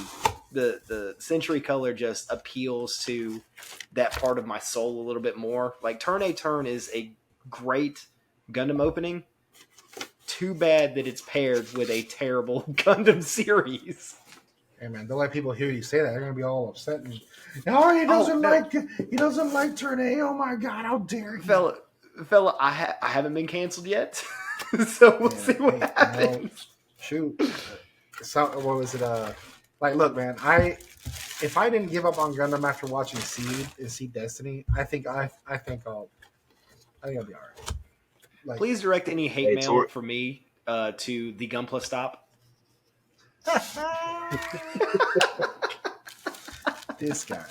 the Century Color just appeals to that part of my soul a little bit more. Like Turn A Turn is a great Gundam opening. Too bad that it's paired with a terrible Gundam series. Hey man, don't let people hear you say that. They're gonna be all upset. And, oh, he doesn't like Turn A. Oh my god, how dare he? Fella, I haven't been canceled yet, so we'll see what happens. Shoot. So what was it? Like, look, man. If I didn't give up on Gundam after watching Seed and Seed Destiny, I think I'll be all right. Like, Please direct any hate Hey, mail for me to the Gunpla stop. this guy.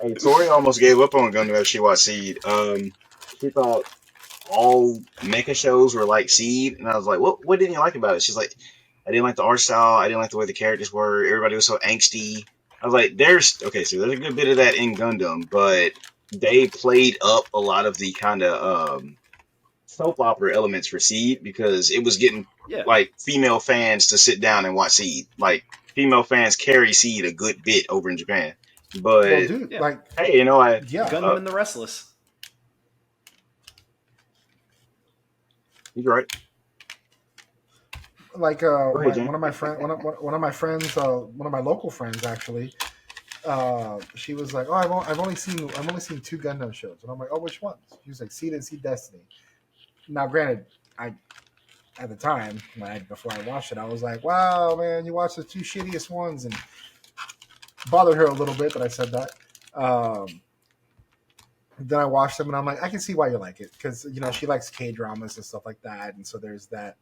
Hey, Tori almost gave up on Gundam after she watched Seed. She thought all mecha shows were like Seed, and I was like, "What didn't you like about it?" She's like, "I didn't like the art style. I didn't like the way the characters were. Everybody was so angsty." I was like, "There's so there's a good bit of that in Gundam, but they played up a lot of the kind of soap opera elements for Seed because it was getting Yeah. like female fans to sit down and watch Seed. Like female fans carry Seed a good bit over in Japan, but." Well, dude, Yeah. like, Hey, yeah, Gundam and the Restless. you're right. like Go ahead, Jen. one of my friends, one of my local friends actually. She was like, "Oh, I've only seen 2 Gundam shows," and I'm like, "Oh, which ones?" She was like, "Seed and Seed Destiny." Now, granted, I at the time before I watched it, I was like, "Wow, man, you watched the 2 shittiest ones," and bothered her a little bit that I said that. Then I watched them, and I'm like, I can see why you like it because she likes K-dramas and stuff like that, and so there's that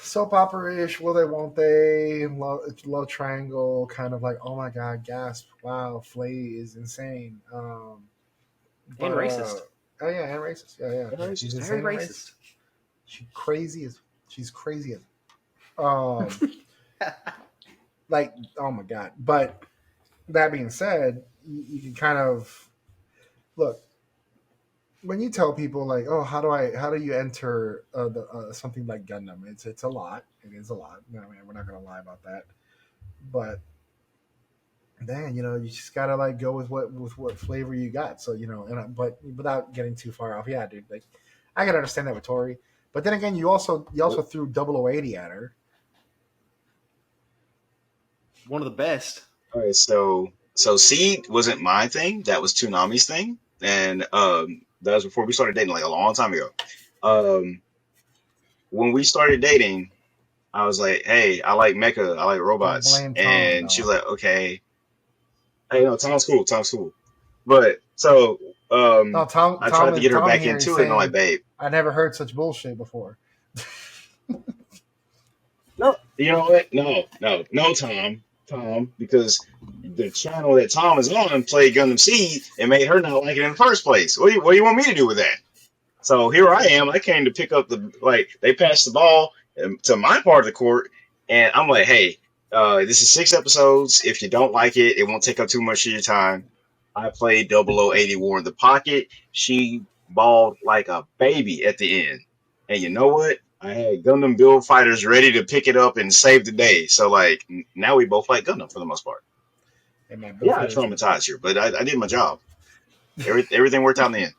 soap opera-ish, will they, won't they, love triangle, kind of like, oh my god, gasp, wow, Flay is insane. And racist. Oh yeah, and racist. Yeah. She's insane. Very racist. She's crazy as like, oh my god. But that being said, you can kind of look when you tell people like, oh, how do you enter something like Gundam? It's a lot. It is a lot. I mean, we're not gonna lie about that. But then you just gotta like go with what flavor you got. So but without getting too far off, yeah, dude. Like, I can understand that with Tori, but then again, you also threw 0080 at her. One of the best. All right, so Seed wasn't my thing. That was Toonami's thing, and that was before we started dating, like a long time ago. Um, when we started dating, I was like, "Hey, I like mecha, I like Don't robots," blame Tom, and she though. was like, "Okay, hey, no, Tom's cool, Tom's cool." But so No, Tom. I tried to get her Tom back here is into it, and I'm like, saying, "Babe, I never heard such bullshit before. no, you know what? No, Tom, because the channel that Tom is on played Gundam Seed and made her not like it in the first place. What do you want me to do with that?" So here I am. I came to pick up they passed the ball to my part of the court, and I'm like, "Hey, this is 6 episodes. If you don't like it, it won't take up too much of your time." I played 0080 War in the Pocket. She bawled like a baby at the end. And you know what? I had Gundam Build Fighters ready to pick it up and save the day. So, like, now we both like Gundam for the most part. Hey man, Bill Yeah, I Fighters are traumatized her, but I did my job. Everything worked out in the end.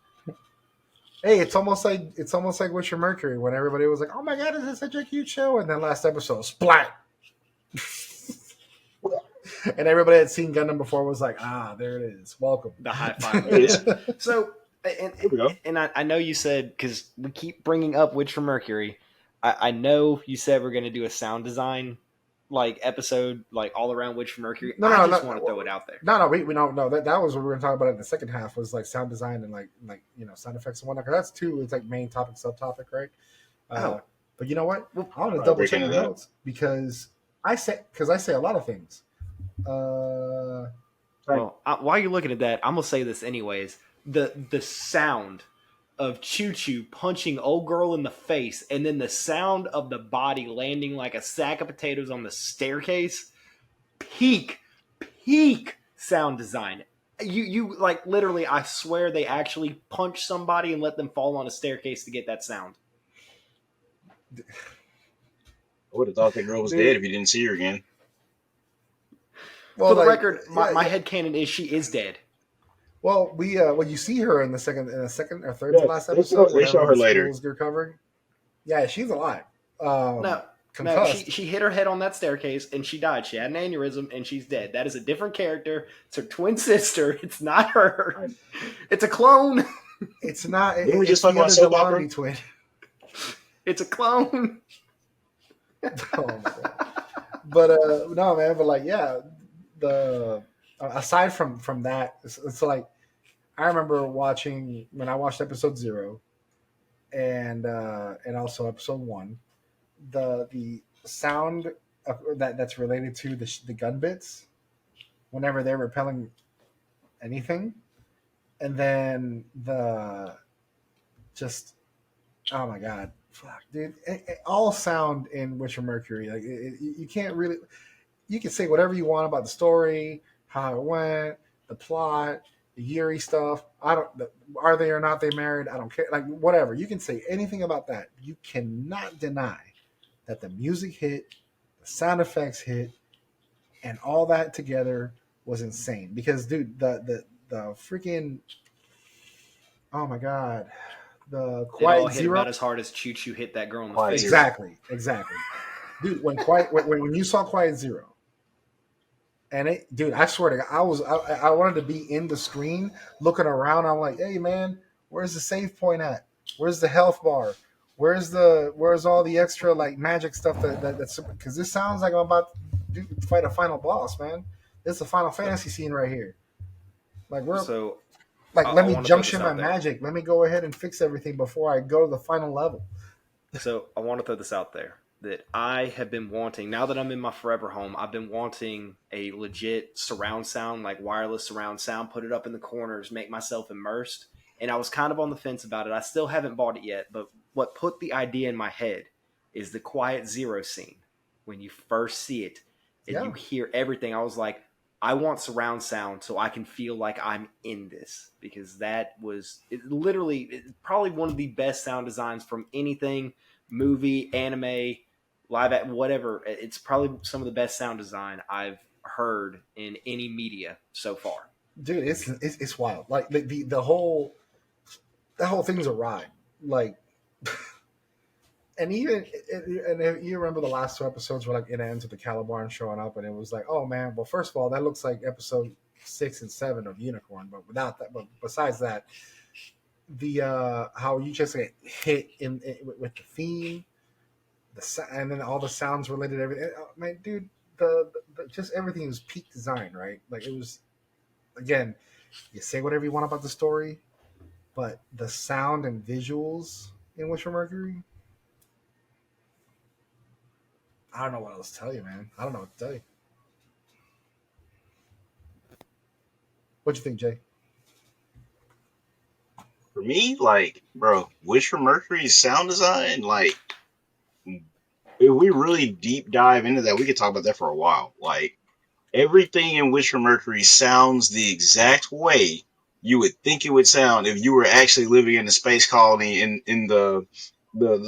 Hey, it's almost like Witcher Mercury when everybody was like, "Oh my god, this is such a cute show," and then last episode, splat, and everybody had seen Gundam before was like, "Ah, there it is, welcome." The high five. There it is. So, Here we go. and I know you said, because we keep bringing up Witch from Mercury, I know you said we're going to do a sound design like episode, like all around Witch from Mercury. I just want to throw it out there. No, we don't know that was what we were going to talk about in the second half was like sound design and like sound effects and whatnot. 'Cause that's two. It's like main topic, subtopic, right? But you know what? I want to double check the notes because I say a lot of things. Well, while you're looking at that, I'm gonna say this anyways. The sound of Choo Choo punching old girl in the face, and then the sound of the body landing like a sack of potatoes on the staircase. Peak sound design. You like literally. I swear they actually punch somebody and let them fall on a staircase to get that sound. I would have thought that girl was dead if you didn't see her again. Well, for the record, my headcanon is she is dead. Well, when you see her in the second or third to last episode, they show her later. You're covering. Yeah, she's alive. No, No, she concussed. she hit her head on that staircase and she died. She had an aneurysm and she's dead. That is a different character. It's her twin sister. It's not her. Right. It's a clone. It's not. Didn't we just It's talk the about other soap opera? Delandi twin. It's a clone. Oh my god. But no, man. But like, yeah, the aside from that, it's like I remember watching when I watched episode 0 and also episode 1. The sound that's related to the gun bits whenever they're repelling anything, and then the just oh my god, fuck, dude, all sound in Witcher Mercury, like you can't really, you can say whatever you want about the story, how it went, the plot, the Yuri stuff. I don't. Are they or not they married? I don't care. Like whatever. You can say anything about that. You cannot deny that the music hit, the sound effects hit, and all that together was insane. Because dude, the freaking oh my god, the It all Quiet hit Zero. about as hard as Choo Choo hit that girl in the Quiet face. Zero. Exactly, dude. When you saw Quiet Zero, and it, dude, I swear to God, I wanted to be in the screen looking around. I'm like, hey man, where's the save point at? Where's the health bar? Where's all the extra like magic stuff that's because this sounds like I'm about to fight a final boss, man. This is a Final So, Fantasy scene right here. Like we're so like let I me want to throw this junction my out there. magic. Let me go ahead and fix everything before I go to the final level. So I want to throw this out there that I have been wanting. Now that I'm in my forever home, I've been wanting a legit surround sound, like wireless surround sound. Put it up in the corners, make myself immersed. And I was kind of on the fence about it. I still haven't bought it yet. But what put the idea in my head is the Quiet Zero scene when you first see it and you Yeah, hear everything. I was like, I want surround sound so I can feel like I'm in this because that was probably one of the best sound designs from anything movie, anime, live at whatever. It's probably some of the best sound design I've heard in any media so far. dude, it's wild. Like the whole that whole thing's a ride. Like, and even and if you remember the last 2 episodes where like it ends with the Caliban showing up, and it was like, oh man, well first of all, that looks like episode 6 and 7 of Unicorn, but without that, but besides that, the how you just get hit with the theme, and then all the sounds related to everything. Man, dude, just everything was peak design, right? Like it was again, you say whatever you want about the story, but the sound and visuals in Witcher Mercury, I don't know what else to tell you, man. I don't know what to tell you. What you think, Jay? For me, like, bro, Witcher Mercury's sound design, like, if we really deep dive into that, we could talk about that for a while. Like, everything in Witcher Mercury sounds the exact way you would think it would sound if you were actually living in the space colony in the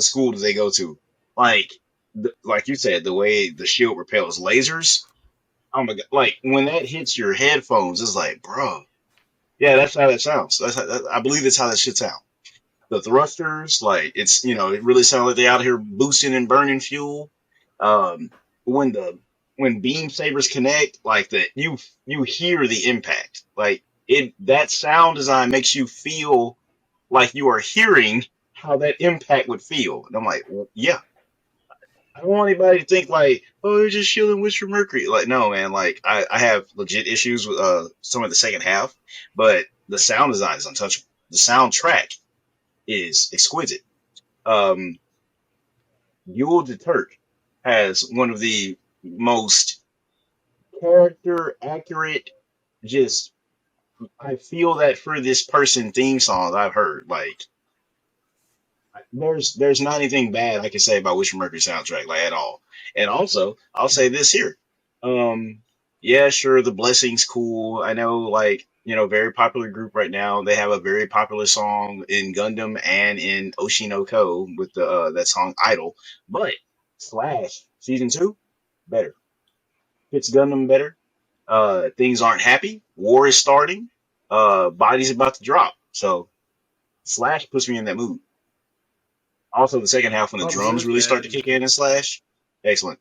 school that they go to. Like, like you said, the way the shield repels lasers. Oh my god! Like when that hits your headphones, it's like, bro, yeah, that's how that sounds. I believe that's how that should sound. The thrusters, like it's it really sounds like they out here boosting and burning fuel. Um, when the when beam sabers connect, like that you hear the impact. Like it that sound design makes you feel like you are hearing how that impact would feel. And I'm like, well, yeah, I don't want anybody to think like, oh, they're just shielding Witcher Mercury. Like, no, man. Like, I have legit issues with some of the second half, but the sound design is untouchable. The soundtrack is exquisite. Um, Yule de Turk has one of the most character accurate, just I feel that for this person theme songs I've heard. Like, there's not anything bad I can say about Witcher Mercury soundtrack like at all. And also, I'll say this here. Um, yeah, sure, the blessing's cool. I know, like very popular group right now. They have a very popular song in Gundam and in Oshinoko with the that song Idol. But Slash season 2 better fits Gundam better. Things aren't happy. War is starting. Body's about to drop. So Slash puts me in that mood. Also, the second half when the Oh, drums War's really start to dead. kick in and Slash. Excellent.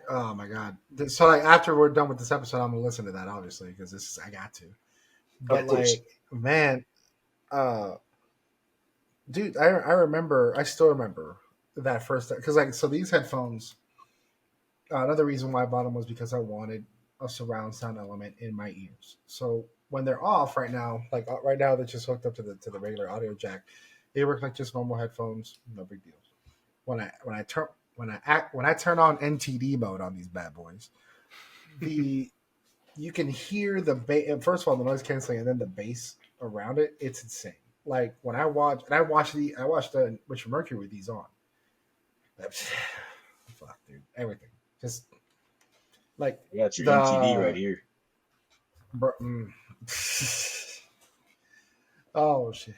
Oh my god. So like after we're done with this episode, I'm gonna listen to that obviously because this is I got to. Of But course. like, man, uh, dude, I remember, I still remember that first because like so these headphones. Another reason why I bought them was because I wanted a surround sound element in my ears. So when they're off right now, like right now they're just hooked up to the regular audio jack. They work like just normal headphones, no big deal. When I turn on NTD mode on these bad boys, the you can hear the bass. First of all, the noise canceling, and then the bass around it. It's insane. Like when I watch, and I watched the Richard Mercury with these on. Fuck, dude, everything. Just like I got your NTD right the here. mm. Oh shit.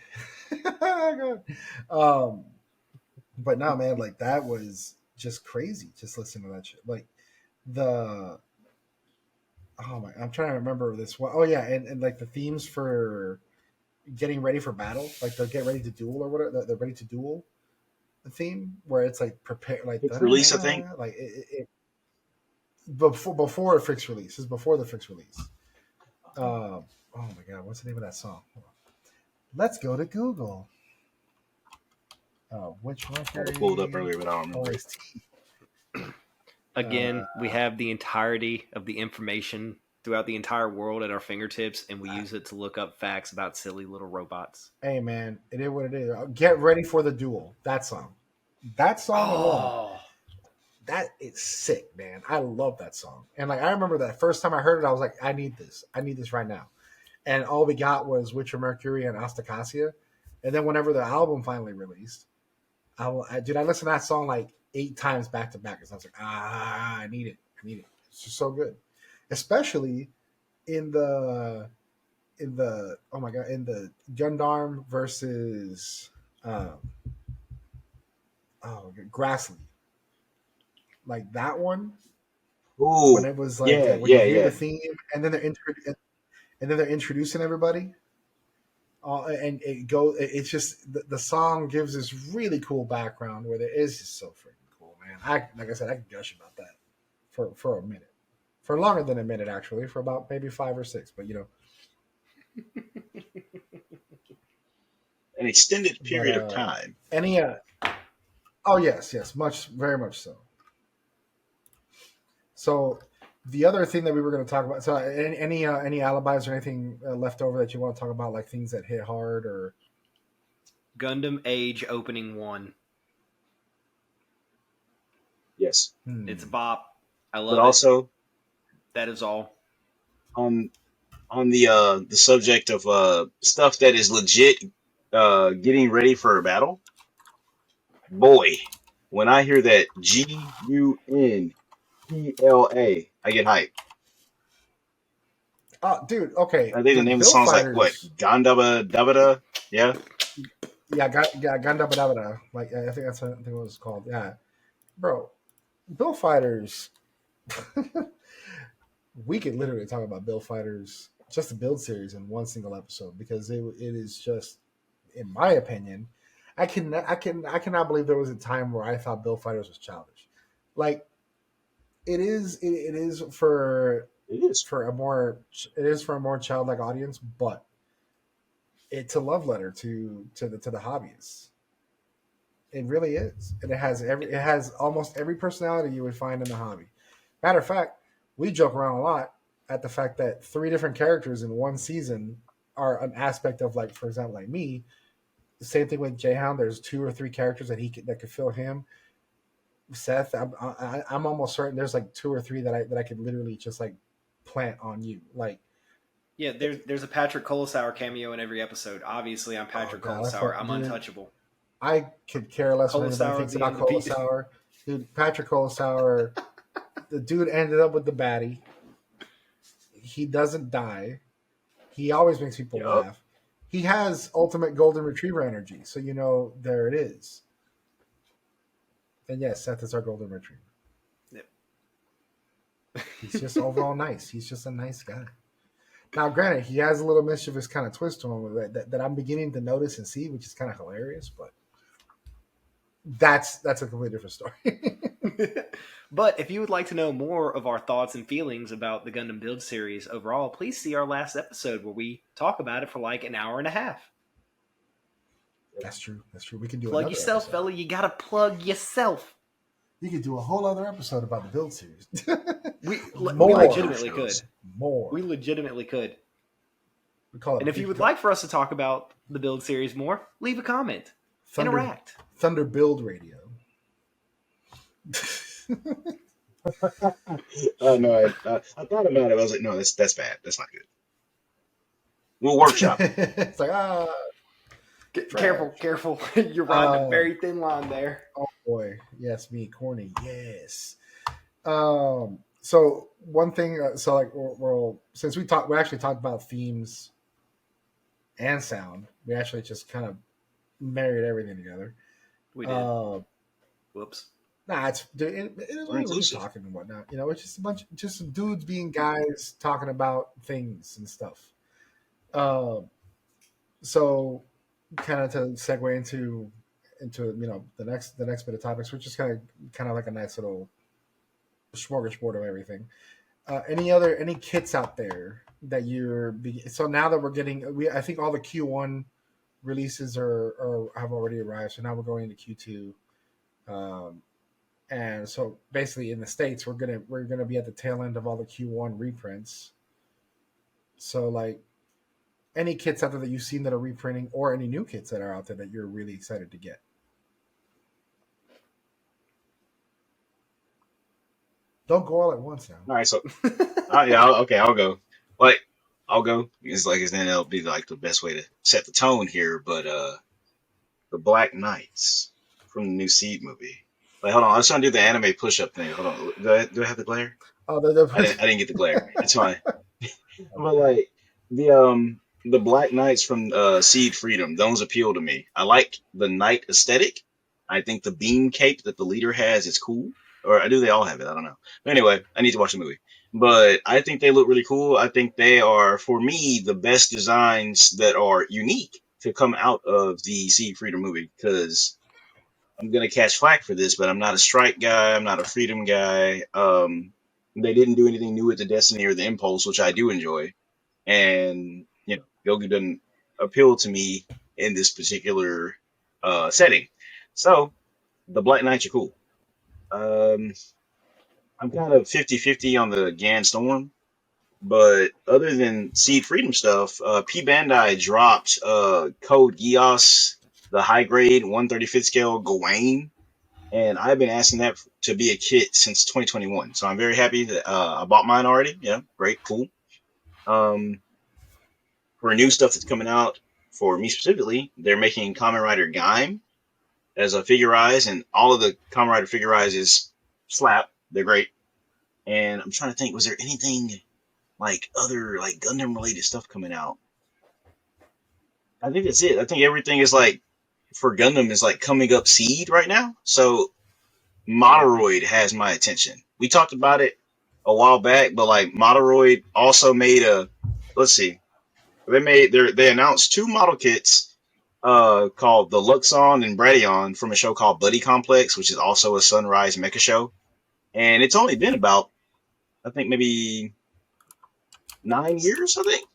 God. But no, man, like that was just crazy. Just listening to that shit. Like the oh my, I'm trying to remember this one. Oh yeah, and like the themes for getting ready for battle, like the get ready to duel or whatever, the ready to duel theme, where it's like prepare, like Quick release, I think. like it before a fixed release. Is before the fixed release. Oh my god, what's the name of that song? Let's go to Google. Which I had it pulled up Mercury earlier, but I don't remember it. OST? Again, we have the entirety of the information throughout the entire world at our fingertips, and we use it to look up facts about silly little robots. Hey man, it is what it is. Get ready for the duel. That song. That song alone. Oh, That is sick, man. I love that song. And like I remember that first time I heard it, I was like, I need this. I need this right now. And all we got was Witcher Mercury and Astacasia. And then whenever the album finally released, I listened to that song like 8 times back to back because I was like, I need it. I need it. It's just so good. Especially in the oh my god, in the Gundam versus um Grassley. Like that one when Ooh, it was like yeah, when you yeah, hear the yeah. theme and then they're introducing everybody and it goes it's just the song gives this really cool background where it is just so freaking cool, man. I like I said, I could gush about that for a minute, for longer than a minute actually, for about maybe 5 or 6, but you know. An extended But period of time. any oh yes, much, very much so. So the other thing that we were going to talk about, so any alibis or anything left over that you want to talk about, like things that hit hard or Gundam Age Opening 1. Yes, It's a bop. I but love it. also That is all. on the subject of stuff that is legit, getting ready for a battle. Boy, when I hear that Gunpla, I get hyped. oh dude, okay, I think the dude, name of the Bill song's like what? Fighters, Gandaba Dabada? Yeah. yeah, Gundam Badabada, like I think that's what, I think what it's called, yeah, bro, Bill Fighters. We could literally talk about Bill Fighters, just the build series in one single episode because it is just, in my opinion, I cannot believe there was a time where I thought Bill Fighters was childish. Like it is It is. for a more it is for a more childlike audience, but it's a love letter to the hobbyists. It really is, and it has almost every personality you would find in the hobby. Matter of fact, we joke around a lot at the fact that 3 different characters in one season are an aspect of, like, for example, like me. The same thing with Jayhound. There's 2 or 3 characters that could fill him. Seth, I'm almost certain there's like 2 or 3 that I could literally just like plant on you. Like, Yeah, there's a Patrick Colesauer cameo in every episode. Obviously, I'm oh Patrick god, Colesauer. I'm dude, untouchable. I could care less what anybody Colesauer, thinks the about undefeated. Colasauer. Dude, Patrick Colasauer, the dude ended up with the baddie. He doesn't die. He always makes people Yup. laugh. He has ultimate golden retriever energy, so you know there it is. And yes, Seth is our golden retriever. Yep. He's just overall nice. He's just a nice guy. Now, granted, he has a little mischievous kind of twist to him that I'm beginning to notice and see, which is kind of hilarious. But that's a completely different story. But if you would like to know more of our thoughts and feelings about the Gundam Build series overall, please see our last episode where we talk about it for like an hour and a half. That's true. That's true. We can do Plug another yourself, episode. fella. You gotta plug yourself. You could do a whole other episode about the Build series. We More. legitimately could. More. We legitimately could. We call it. And if you would like for us to talk about the Build series more, leave a comment. Interact. Thunder Build Radio. Oh no, I thought about it. I was like, no, that's bad. That's not good. We'll workshop. It's like Careful. You're riding a very thin line there. Oh boy, yes, me corny, yes. So one thing, so like we'll since we actually talked about themes and sound. We actually just kind of married everything together. We did. Whoops. Nah, it is we're just talking and whatnot. You know, it's just just some dudes being guys talking about things and stuff. So kind of to segue into the next bit of topics, which is kind of like a nice little smorgasbord of everything. Any kits out there that so now that we're getting I think all the Q1 releases are have already arrived, so now we're going into Q2. And so basically in the States we're gonna be at the tail end of all the Q1 reprints. So like any kits out there that you've seen that are reprinting, or any new kits that are out there that you're really excited to get. Don't go all at once now. All right, so yeah, I'll go. Like I'll go. It's like, then it'll be like the best way to set the tone here. But the Black Knights from the new Seed movie. Like, hold on, I was trying to do the anime push-up thing. Hold on, do I have the glare? Oh, I didn't get the glare. It's fine. But like the Black Knights from Seed Freedom, those appeal to me. I like the knight aesthetic. I think the beam cape that the leader has is cool. Or do they all have it? I don't know. But anyway, I need to watch the movie. But I think they look really cool. I think they are, for me, the best designs that are unique to come out of the Seed Freedom movie. Because I'm gonna catch flack for this, but I'm not a strike guy. I'm not a freedom guy. They didn't do anything new with the Destiny or the Impulse, which I do enjoy. And Yogi doesn't appeal to me in this particular setting. So the Black Knights are cool. I'm kind of 50-50 on the Gan Storm, but other than Seed Freedom stuff, P Bandai dropped Code Geass, the high grade 135th scale Gawain, and I've been asking that to be a kit since 2021. So I'm very happy that I bought mine already. Yeah, great, cool. For new stuff that's coming out, for me specifically, they're making Kamen Rider Gaim as a figurize, and all of the Kamen Rider figurizes slap. They're great. And I'm trying to think, was there anything like other like Gundam related stuff coming out? I think that's it. I think everything is like for Gundam is like coming up seed right now. So Motoroid has my attention. We talked about it a while back, but like Motoroid also made let's see. They announced two model kits called the Luxon and Bradion from a show called Buddy Complex, which is also a Sunrise mecha show. And it's only been about, I think, maybe 9 years, I think.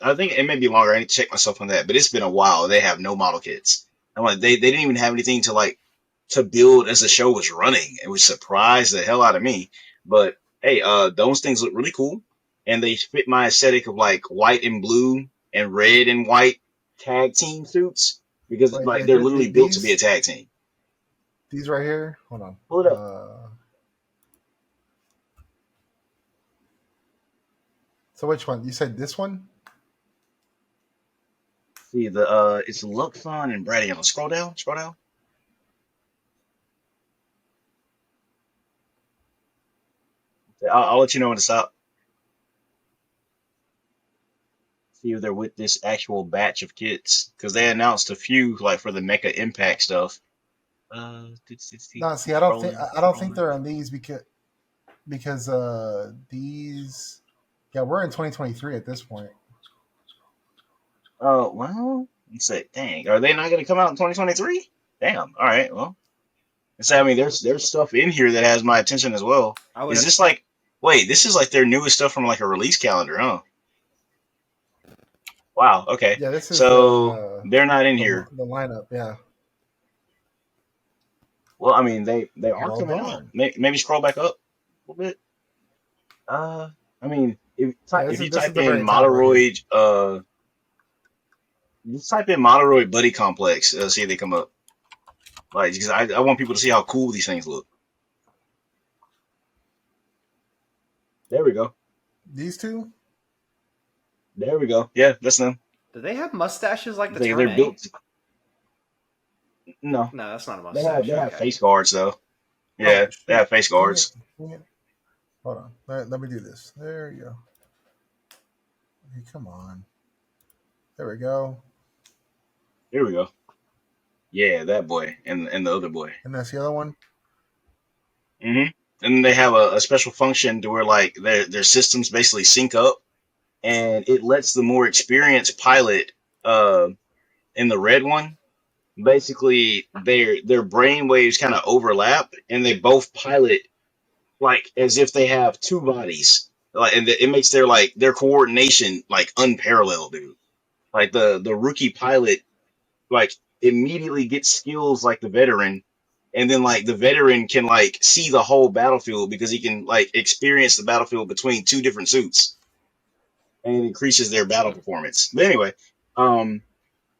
I think it may be longer. I need to check myself on that, but it's been a while. They have no model kits. I'm like, they didn't even have anything to build as the show was running. It was surprised the hell out of me. But hey, those things look really cool, and they fit my aesthetic of like white and blue and red and white tag team suits, because like they're literally built to be a tag team. These right here. Hold on. Pull it up. So which one? You said this one? See it's Luxon and Bradion. Scroll down. I'll let you know when to stop. See if they're with this actual batch of kits, because they announced a few like for the Mecha Impact stuff. No, see, I don't think they're on these because these. Yeah, we're in 2023 at this point. Well, let's say, dang, are they not going to come out in 2023? Damn. All right. Well, I mean, there's stuff in here that has my attention as well. I would. Is this like? Wait, this is like their newest stuff from like a release calendar, huh? Wow. Okay. Yeah, this is So they're not in the here. the lineup. Yeah. Well, I mean, they are Well coming out. done. Maybe scroll back up a little bit. I mean, Yeah, if you this is type the in very top right here. Moderoid, just type in Moderoid Buddy Complex, see if they come up. Like, because I want people to see how cool these things look. There we go. These two. There we go. Yeah, that's them. Do they have mustaches like the They're Turn A? built. No, No, that's not a they mustache. have Okay. face guards though. Oh Yeah, they shoot! have face Dang it! guards. Dang it. Hold on. Let me do this. There you go. Okay, come on. There we go. Here we go. Yeah, that boy and the other boy. And that's the other one. hmm And they have a special function to where like their systems basically sync up, and it lets the more experienced pilot uh in the red one basically their brain waves kind of overlap, and they both pilot like as if they have two bodies. Like, and it makes their coordination like unparalleled, dude. Like the rookie pilot like immediately gets skills like the veteran, and then like the veteran can like see the whole battlefield because he can like experience the battlefield between two different suits, and it increases their battle Hmm. performance. But anyway, um,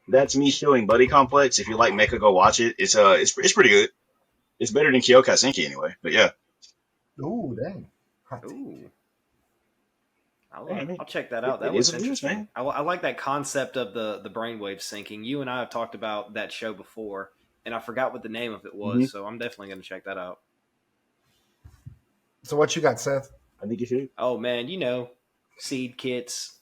that's me showing Buddy Complex. If you like Mecha, go watch it. It's pretty good. It's better than Kyokai Senki anyway. But yeah, Ooh, dang. Hot take. Ooh. yeah, I mean, I'll check that out. it That is looks what it is, interesting. man. I like that concept of the brainwave syncing. You and I have talked about that show before, and I forgot what the name of it hmm was, so I'm definitely going to check that out. So what you got, Seth? I think you should. Oh man, seed kits.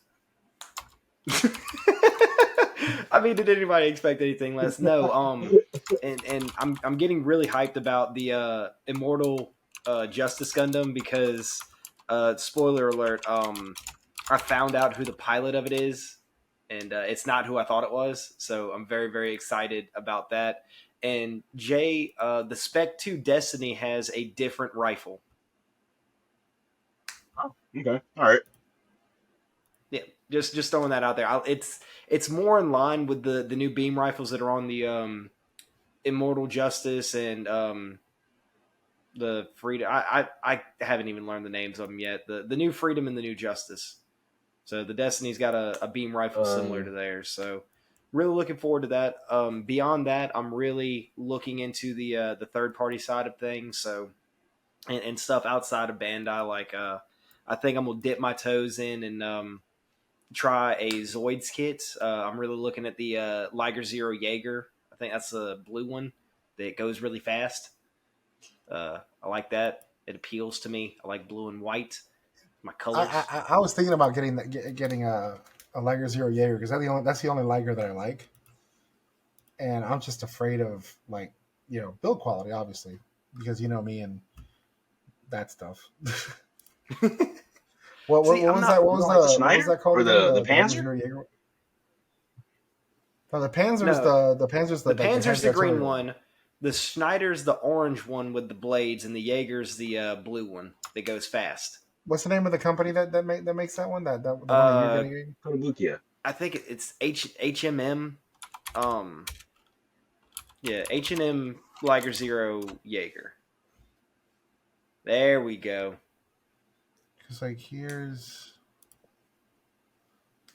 I mean, did anybody expect anything less? No. And I'm getting really hyped about the Immortal Justice Gundam because spoiler alert, I found out who the pilot of it is, and it's not who I thought it was. So I'm very, very excited about that. And Jay, the Spec 2 Destiny has a different rifle. Oh, okay, all right. Yeah, just throwing that out there. It's more in line with the new beam rifles that are on the Immortal Justice and the Freedom. I haven't even learned the names of them yet. The new Freedom and the new Justice. So the Destiny's got a beam rifle similar Uh, to theirs. So really looking forward to that. Beyond that, I'm really looking into the third party side of things. So and stuff outside of Bandai. Like I think I'm gonna dip my toes in and try a Zoids kit. I'm really looking at the Liger Zero Jaeger. I think that's the blue one that goes really fast. I like that. It appeals to me. I like blue and white. My colors. I was thinking about getting a Liger Zero Jaeger because that's the only Liger that I like, and I'm just afraid of like build quality, obviously, because you know me and that stuff. See, What I'm was that? not. you don't like the What was Schneider that called or again? the The Liger Panzer? Zero Jaeger. No, the Panzer's No, the Panzer's the the Panzer's heavy the green artillery one. one. The Schneider's the orange one with the blades, and the Jaeger's the blue one that goes fast. What's the name of the company that makes that one? That the one that you're Uh, getting? Kotobukiya. I think it's HMM. Um, yeah, H&M Liger Zero Jaeger. There we go. Because like this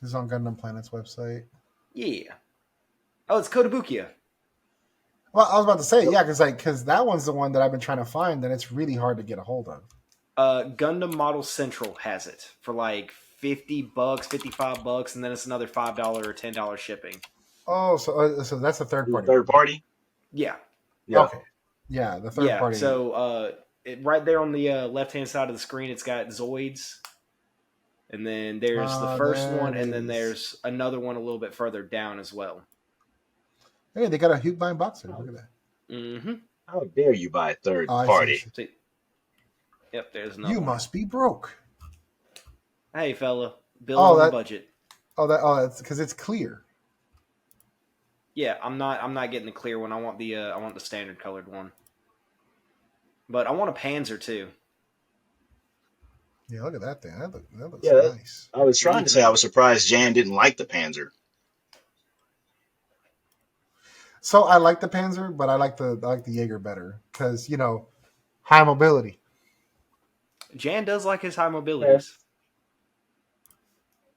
is on Gundam Planet's website. Yeah. Oh, it's Kotobukiya. Well, I was about to say, Yep. yeah, because that one's the one that I've been trying to find, and it's really hard to get a hold of. Gundam Model Central has it for like $50, $55, and then it's another $5 or $10 shipping. Oh, so that's the third The party third one. party. Yeah, Yeah. Okay, yeah, the third yeah. party. So right there on the left hand side of the screen, it's got Zoids, and then there's the first There one, it and then is. there's another one a little bit further down as well. Hey, they got a Hugline boxer. How, Look at that. Mm-hmm. how dare you buy a third Oh, I see. I party? see. See, yep. There's another You one. must be broke. Hey, fella, build Oh, on the that. budget. Oh, that's because it's clear. Yeah, I'm not getting the clear one. I want the standard colored one. But I want a Panzer too. Yeah, look at that thing. That looks Yeah, nice. I was trying Me to say I too. was surprised Jan didn't like the Panzer. So I like the Panzer, but I like the Jaeger better because high mobility. Jan does like his high Yeah. mobilities.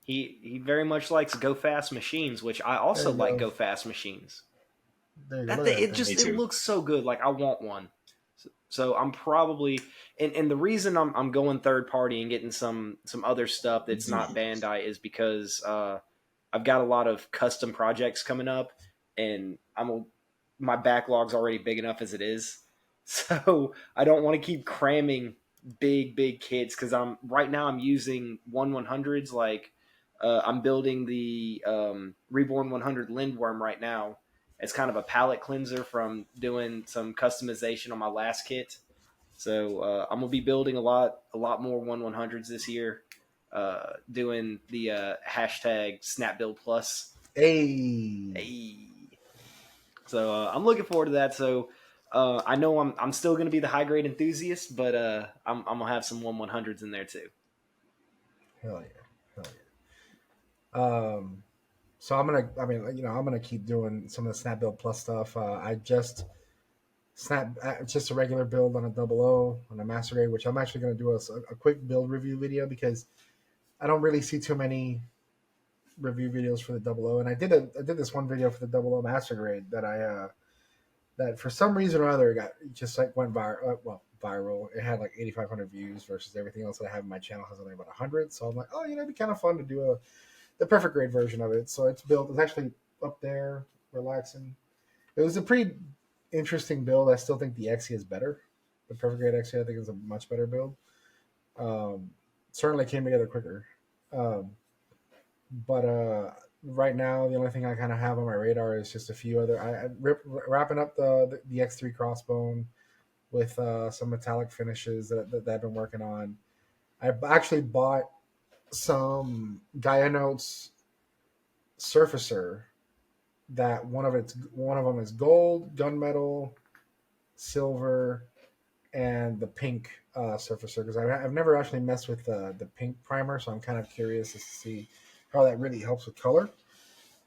He very much likes go fast machines, which I There also you like go. go fast machines. There you go. That Look at thing, that it thing. just Me it too. looks so good. Like I want one. So I'm probably and the reason I'm going third party and getting some other stuff that's not Bandai is because I've got a lot of custom projects coming up, and my backlog's already big enough as it is. So I don't want to keep cramming big kits because I'm using 1/100s. Like I'm building the Reborn 100 Lindworm right now. It's kind of a palette cleanser from doing some customization on my last kit. So I'm gonna be building a lot more 1/100s this year. Doing the hashtag Snap Build Plus. Hey, Hey. So I'm looking forward to that. So I know I'm still gonna be the high grade enthusiast, but I'm gonna have some 1/100s in there too. hell yeah, hell yeah. So I'm gonna keep doing some of the Snap Build Plus stuff. I just just a regular build on a double O on a master grade, which I'm actually gonna do a quick build review video because I don't really see too many review videos for the double O, and I did this one video for the double O master grade that for some reason or other got just like went viral. Viral. It had like 8,500 views versus everything else that I have in my channel has only about 100. So I'm like, oh, it'd be kind of fun to do the perfect grade version of it. So it's built. It's actually up there, relaxing. It was a pretty interesting build. I still think the XE is better. The perfect grade XE I think is a much better build. Um, Certainly came together quicker. Um, but right now, the only thing I kind of have on my radar is just a few other. Wrapping up the X3 Crossbone with some metallic finishes that I've been working on. I actually bought some Gaia Notes Surfacer that one of them is gold, gunmetal, silver, and the pink surfacer because I've never actually messed with the pink primer, so I'm kind of curious to see how that really helps with color.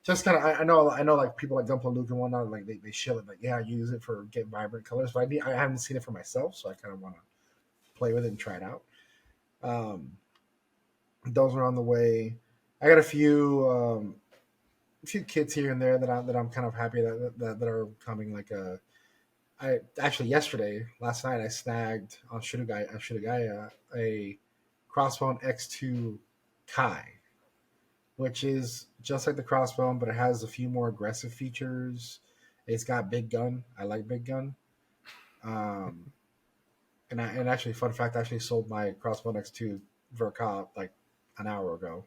Just kind of, I know, like people like Gunpla Luke and whatnot, like they show it, like yeah, I use it for get vibrant colors, but I haven't seen it for myself, so I kind of want to play with it and try it out. Um, those are on the way. I got a few kits here and there that I'm kind of happy that are coming. Like I actually last night I snagged on Shirugaya a Crossbone X2 Kai, which is just like the Crossbone, but it has a few more aggressive features. It's got big gun. I like big gun. Um, and actually, fun fact, I actually sold my Crossbone X2 for a cop like an hour ago,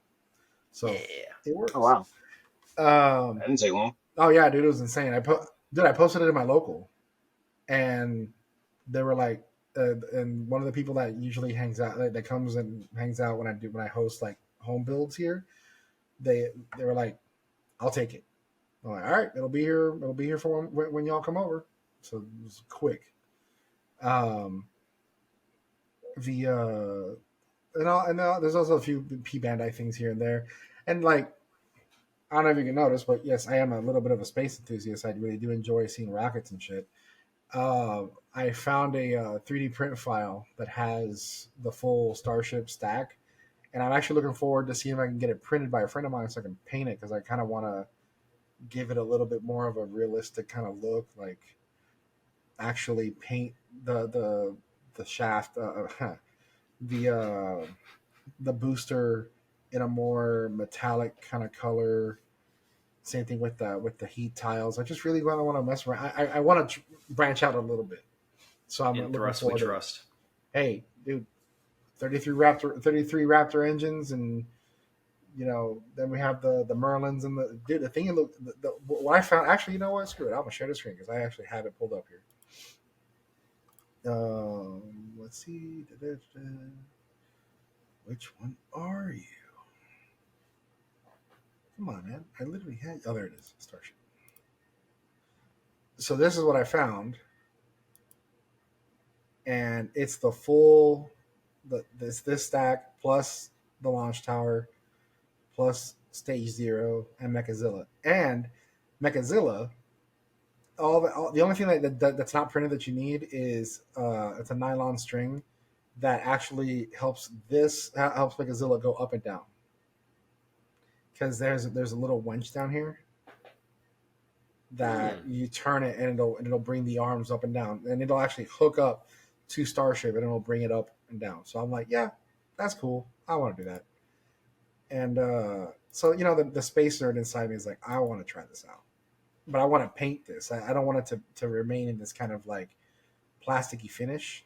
so Yeah. it Oh works. wow, Um, that didn't take long. oh yeah, dude, it was insane. I posted it in my local, and they were like, and one of the people that usually hangs out, that comes and hangs out when I host like home builds here, they were like, I'll take it. I'm like, all right, it'll be here. It'll be here for when y'all come over. So it was quick. Um, the there's also a few P Bandai things here and there, and like I don't know if you can notice, but yes, I am a little bit of a space enthusiast. I really do enjoy seeing rockets and shit. I found a 3D print file that has the full Starship stack, and I'm actually looking forward to seeing if I can get it printed by a friend of mine so I can paint it because I kind of want to give it a little bit more of a realistic kind of look, like actually paint the shaft, the the booster in a more metallic kind of color. Same thing with the heat tiles. I just really want to mess around. I want to branch out a little bit, so I'm In looking Thrust we forward to. trust. Hey, dude, 33 Raptor engines, and then we have the Merlins and the thing in what I found. Actually, you know what? Screw it. I'm gonna share the screen because I actually have it pulled up here. Let's see. Which one are you? Come on, man. I literally had. Oh, there it is. Starship. So this is what I found, and it's the full this stack plus the launch tower plus stage 0 and Mechazilla. And Mechazilla, the only thing that's not printed that you need is it's a nylon string that actually helps Mechazilla go up and down, because there's a little winch down here that you turn it, and it'll bring the arms up and down, and it'll actually hook up to Starship, and it'll bring it up and down. So I'm like, yeah, that's cool. I want to do that. And so the space nerd inside me is like, I want to try this out, but I want to paint this. I don't want it to remain in this kind of like plasticky finish.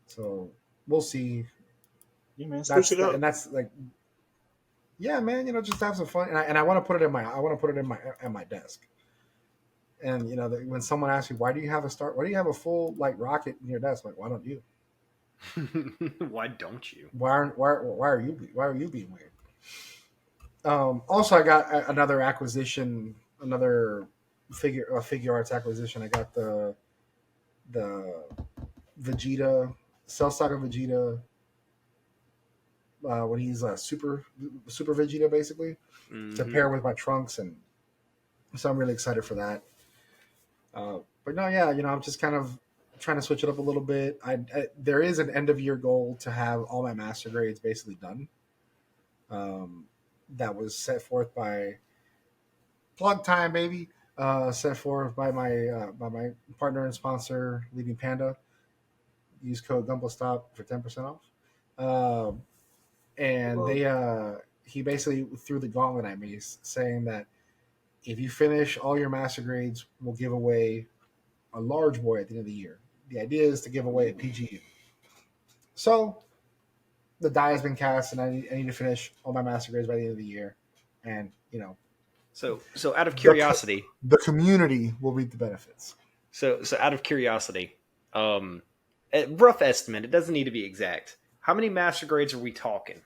So we'll see. Yeah, man, switch it up. And that's like, yeah, man, just have some fun. And I want to put it at my desk. And when someone asks me, why do you have a full like rocket in your desk? I'm like, why don't you? Why don't you? Why are you being weird? Also, I got another acquisition, another figure arts acquisition. I got the Vegeta, Cell Saga Vegeta, when he's super Vegeta, basically, to pair with my Trunks, and so I'm really excited for that. But no, yeah, I'm just kind of trying to switch it up a little bit. There is an end of year goal to have all my master grades basically done. That was set forth by plug time, baby. Set forth by my partner and sponsor, Leading Panda. Use code Gunpla Stop for 10% off. And he basically threw the gauntlet at me, saying that if you finish all your master grades, we'll give away a large boy at the end of the year. The idea is to give away a PGU. So the die has been cast, and I need to finish all my master grades by the end of the year. And so out of curiosity, the community will reap the benefits. So out of curiosity, a rough estimate. It doesn't need to be exact. How many master grades are we talking?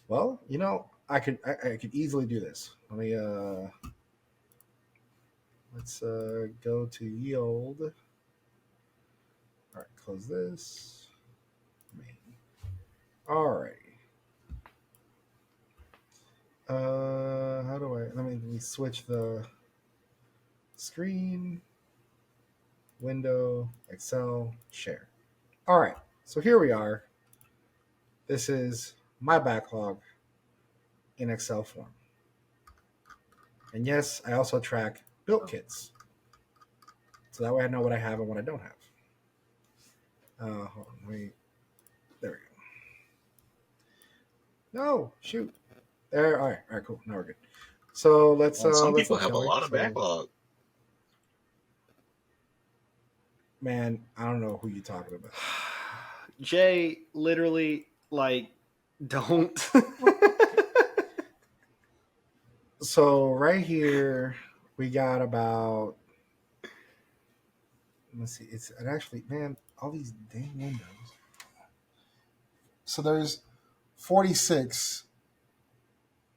Well, I could easily do this. Let's go to yield. All right, close this. All right. How do I? Let me switch the screen. Window, Excel, share. All right. So here we are. This is my backlog in Excel form. And yes, I also track built kits, so that way I know what I have and what I don't have. Hold on, there we go. No, shoot. There. All right, cool. Now we're good. So let's. Some let's people have a lot of backlog. Man, I don't know who you're talking about. Jay, literally, don't. So right here, we got about. Let's see. It actually, man, all these dang windows. So there's 46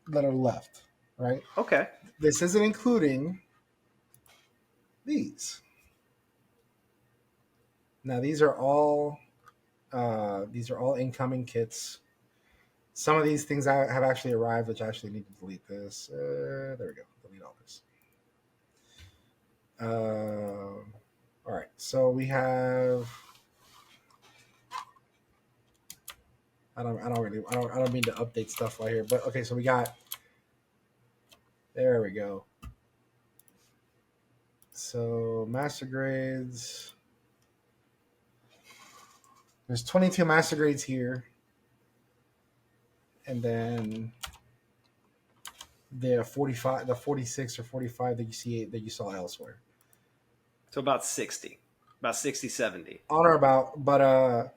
that are left, right? Okay. This isn't including these. Now these are all incoming kits. Some of these things have actually arrived, which I actually need to delete this. There we go. Delete all this. All right. So we have. I don't mean to update stuff right here, but okay. So we got. There we go. So master grades. There's 22 master grades here. And then the 45, the 46 or 45 that you saw elsewhere. So about 60. About 60, 70. On or about, but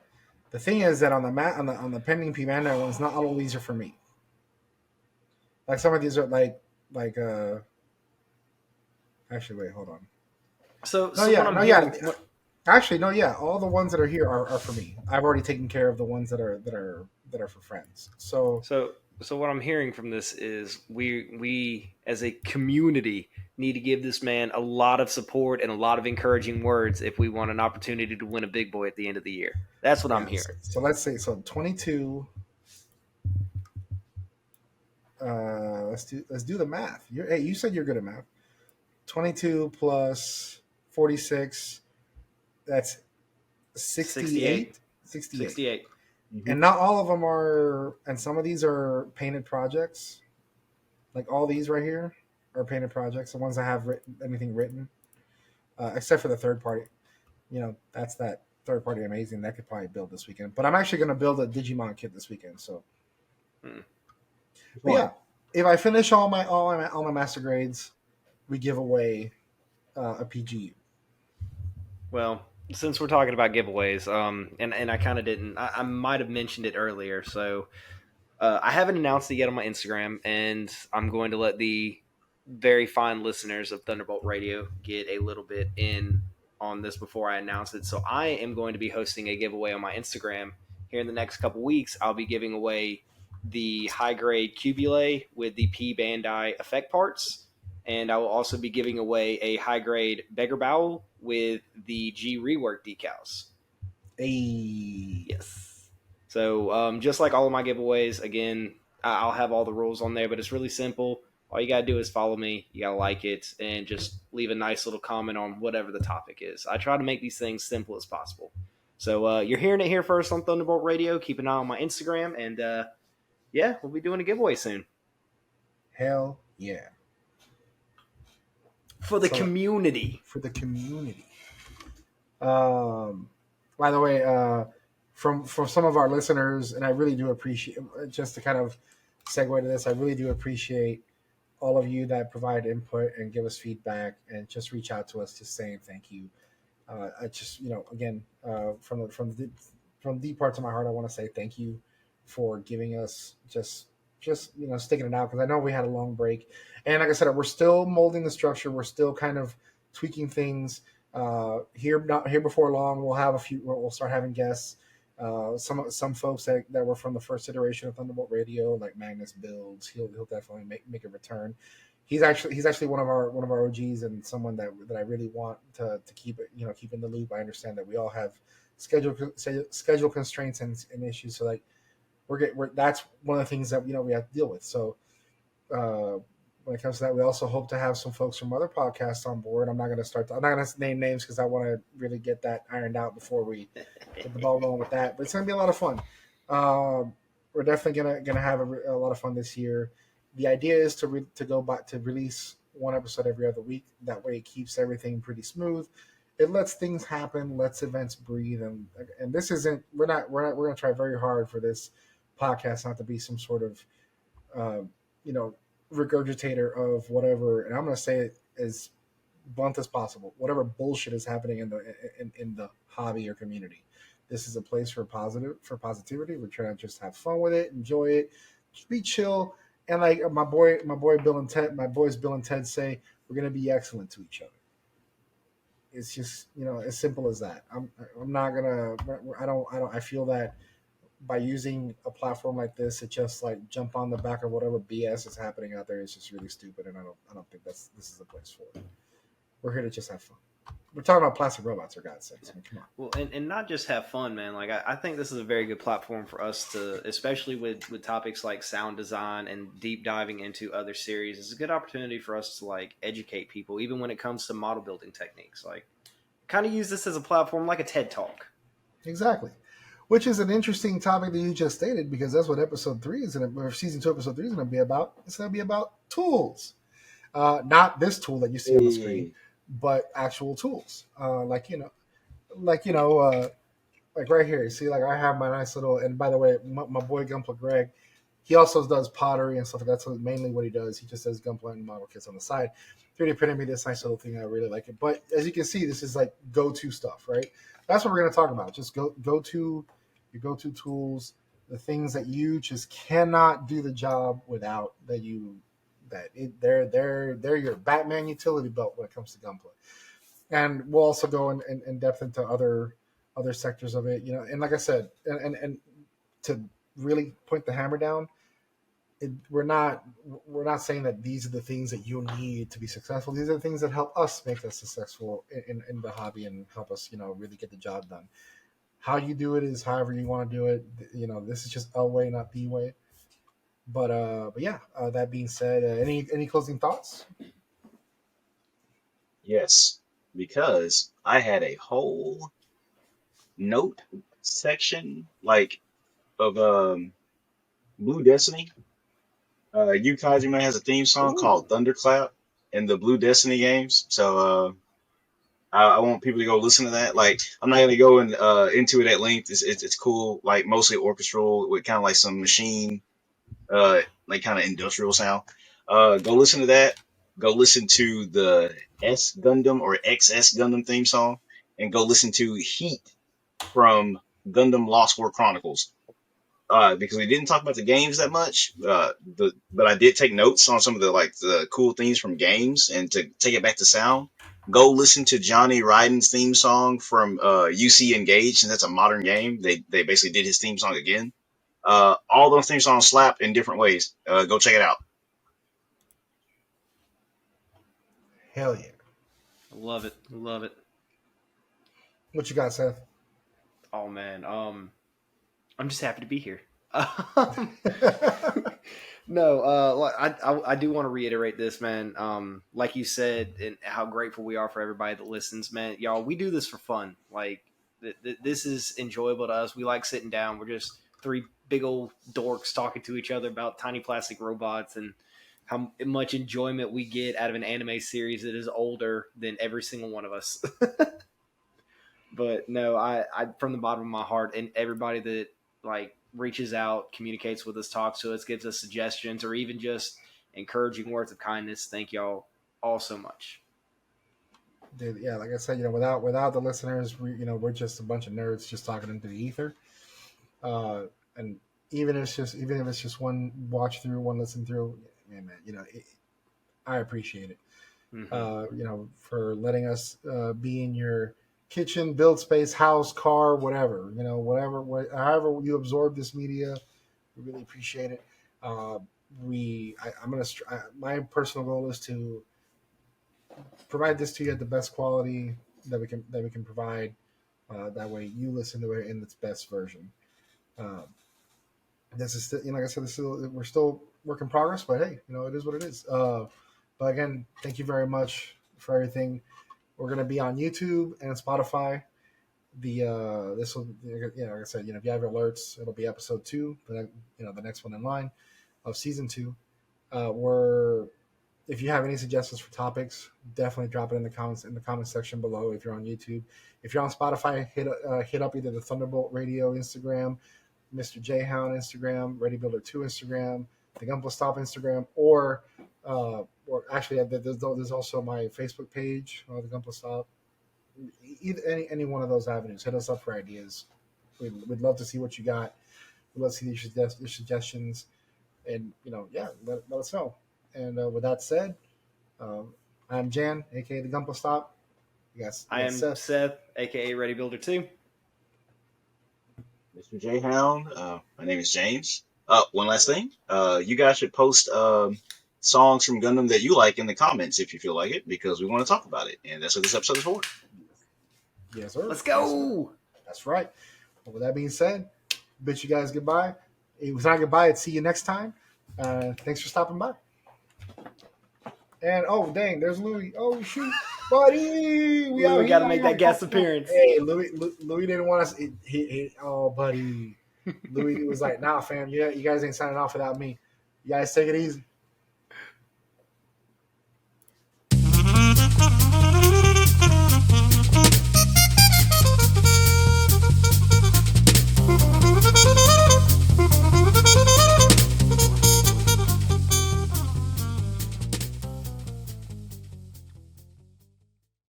the thing is that on the pending Panda ones, not all of these are for me. Like some of these are like actually wait, hold on. Actually, no, yeah. All the ones that are here are for me. I've already taken care of the ones that are for friends. So So what I'm hearing from this is we as a community need to give this man a lot of support and a lot of encouraging words if we want an opportunity to win a big boy at the end of the year. That's what I'm Yeah. So, hearing. so let's say 22. Let's do the math. Hey, you said you're good at math. 22 plus 46. That's 68. 68. 68. 68. And not all of them are. And some of these are painted projects. Like all these right here are painted projects. The ones that have anything written, except for the third party. That's that third party amazing that could probably build this weekend. But I'm actually going to build a Digimon kit this weekend. So, but yeah, if I finish all my master grades, we give away a PGU. Well, since we're talking about giveaways, and I kind of didn't, I might have mentioned it earlier. So I haven't announced it yet on my Instagram, and I'm going to let the very fine listeners of Thunderbolt Radio get a little bit in on this before I announce it. So I am going to be hosting a giveaway on my Instagram here in the next couple weeks. I'll be giving away the high grade Cubulate with the P Bandai effect parts, and I will also be giving away a high grade Beggar Bowel with the G rework decals. Hey. Yes. So just like all of my giveaways, again, I'll have all the rules on there, but it's really simple. All you gotta do is follow me. You gotta like it and just leave a nice little comment on whatever the topic is. I try to make these things simple as possible. So you're hearing it here first on Thunderbolt Radio. Keep an eye on my Instagram, and yeah, we'll be doing a giveaway soon Hell yeah. for the community. For the community. By the way, from some of our listeners, and I really do appreciate, just to kind of segue to this, I really do appreciate all of you that provide input and give us feedback and just reach out to us just saying thank you. I just, again, from the deep parts of my heart, I want to say thank you for giving us just sticking it out, because I know we had a long break, and like I said, we're still molding the structure. We're still kind of tweaking things. Not here before long, we'll have a few. We'll start having guests. Some folks that were from the first iteration of Thunderbolt Radio, like Magnus Builds, he'll definitely make a return. He's actually one of our OGs, and someone that I really want to keep in the loop. I understand that we all have schedule constraints and issues, so like that's one of the things that we have to deal with. So when it comes to that, we also hope to have some folks from other podcasts on board. I'm not going to name names because I want to really get that ironed out before we get the ball rolling with that. But it's going to be a lot of fun. We're definitely gonna have a lot of fun this year. The idea is to go back to release one episode every other week. That way, it keeps everything pretty smooth. It lets things happen, lets events breathe, and this isn't. We're going to try very hard for this podcast not to be some sort of regurgitator of whatever, and I'm going to say it as blunt as possible. Whatever bullshit is happening in the hobby or community, this is a place for positivity. We're trying to just have fun with it, enjoy it, just be chill, and like my boys Bill and Ted say, we're going to be excellent to each other. It's just as simple as that. I'm not gonna. I feel that by using a platform like this, it just like jump on the back of whatever BS is happening out there is just really stupid, and I don't think this is the place for it. We're here to just have fun. We're talking about plastic robots, for God's sakes. I mean, come on. Well, and not just have fun, man. Like I think this is a very good platform for us to, especially with topics like sound design and deep diving into other series. It's a good opportunity for us to like educate people, even when it comes to model building techniques. Like, kind of use this as a platform, like a TED Talk. Exactly. Which is an interesting topic that you just stated, because that's what episode 3 is going to, or season 2, episode 3 is going to be about. It's going to be about tools, not this tool that you see on the screen, but actual tools. Like right here. You see, like I have my nice little. And by the way, my boy Gunpla Greg, he also does pottery and stuff like that. That's mainly what he does. He just does Gunpla and model kits on the side. 3D printed me this nice little thing. I really like it. But as you can see, this is like go-to stuff, right? That's what we're going to talk about. Just go to your go-to tools, the things that you just cannot do the job without. They're your Batman utility belt when it comes to Gunpla. And we'll also go in depth into other sectors of it, and like I said, and to really point the hammer down, we're not saying that these are the things that you need to be successful. These are the things that help us make us successful in the hobby and help us, really get the job done. How you do it is however you want to do it. This is just a way, not the way. But yeah. That being said, any closing thoughts? Yes, because I had a whole note section like of Blue Destiny. Yu Kajima has a theme song called Ooh, Thunderclap in the Blue Destiny games. So I want people to go listen to that. Like, I'm not gonna go into it at length. It's cool. Like, mostly orchestral with kind of like some machine, like kind of industrial sound. Go listen to that. Go listen to the S Gundam or XS Gundam theme song, and go listen to Heat from Gundam Lost War Chronicles. Because we didn't talk about the games that much, but I did take notes on some of the cool themes from games, and to take it back to sound, go listen to Johnny Ryden's theme song from UC Engage, and that's a modern game. They basically did his theme song again. All those theme songs slap in different ways. Go check it out. hell yeah! Love it. Love it. What you got, Seth? Oh man. I'm just happy to be here. Um, no, I do want to reiterate this, man. Like you said, and how grateful we are for everybody that listens, man. Y'all, we do this for fun. Like this is enjoyable to us. We like sitting down. We're just three big old dorks talking to each other about tiny plastic robots and how much enjoyment we get out of an anime series that is older than every single one of us. But no, I from the bottom of my heart, and everybody that like reaches out, communicates with us, talks to us, gives us suggestions, or even just encouraging words of kindness. Thank y'all all so much. Dude, yeah, like I said, without the listeners, we're just a bunch of nerds just talking into the ether. And even if it's just one watch through, one listen through, man, I appreciate it. Mm-hmm. For letting us be in your kitchen, build space, house, car, whatever. However you absorb this media, we really appreciate it. Uh, I'm gonna. My personal goal is to provide this to you at the best quality that we can provide. That way, you listen to it in its best version. Um, this is still, like I said, we're still work in progress, but hey, it is what it is. But again, thank you very much for everything. We're gonna be on YouTube and Spotify. This will, like I said, if you have alerts, it'll be episode 2, the next one in line of season 2. We're If you have any suggestions for topics, definitely drop it in the comments section below. If you're on YouTube, if you're on Spotify, hit up either the Thunderbolt Radio Instagram, Mr. J Hound Instagram, Ready Builder 2 Instagram, the Gunpla Stop Instagram, or actually there's also my Facebook page, the Gunpla Stop. Either any one of those avenues, hit us up for ideas. We'd love to see what you got. We'd love to see your suggestions, and yeah, let us know. And with that said, um, I'm Jan, aka the Gunpla Stop. I You got am Seth. Seth, aka Ready Builder 2. Mr. J Hound. My name is James. One last thing. You guys should post songs from Gundam that you like in the comments if you feel like it, because we want to talk about it, and that's what this episode is for. Yes, sir. Let's Yes, sir. go. That's right. Well, with that being said, bid you guys goodbye. It was not goodbye. It's see you next time. Thanks for stopping by. And oh dang, there's Louis. Oh shoot, buddy, we out Louis got to here. make that guest appearance. Hey, Louis didn't want us. Oh, buddy, Louis was like, "Nah, fam, you guys ain't signing off without me. You guys take it easy."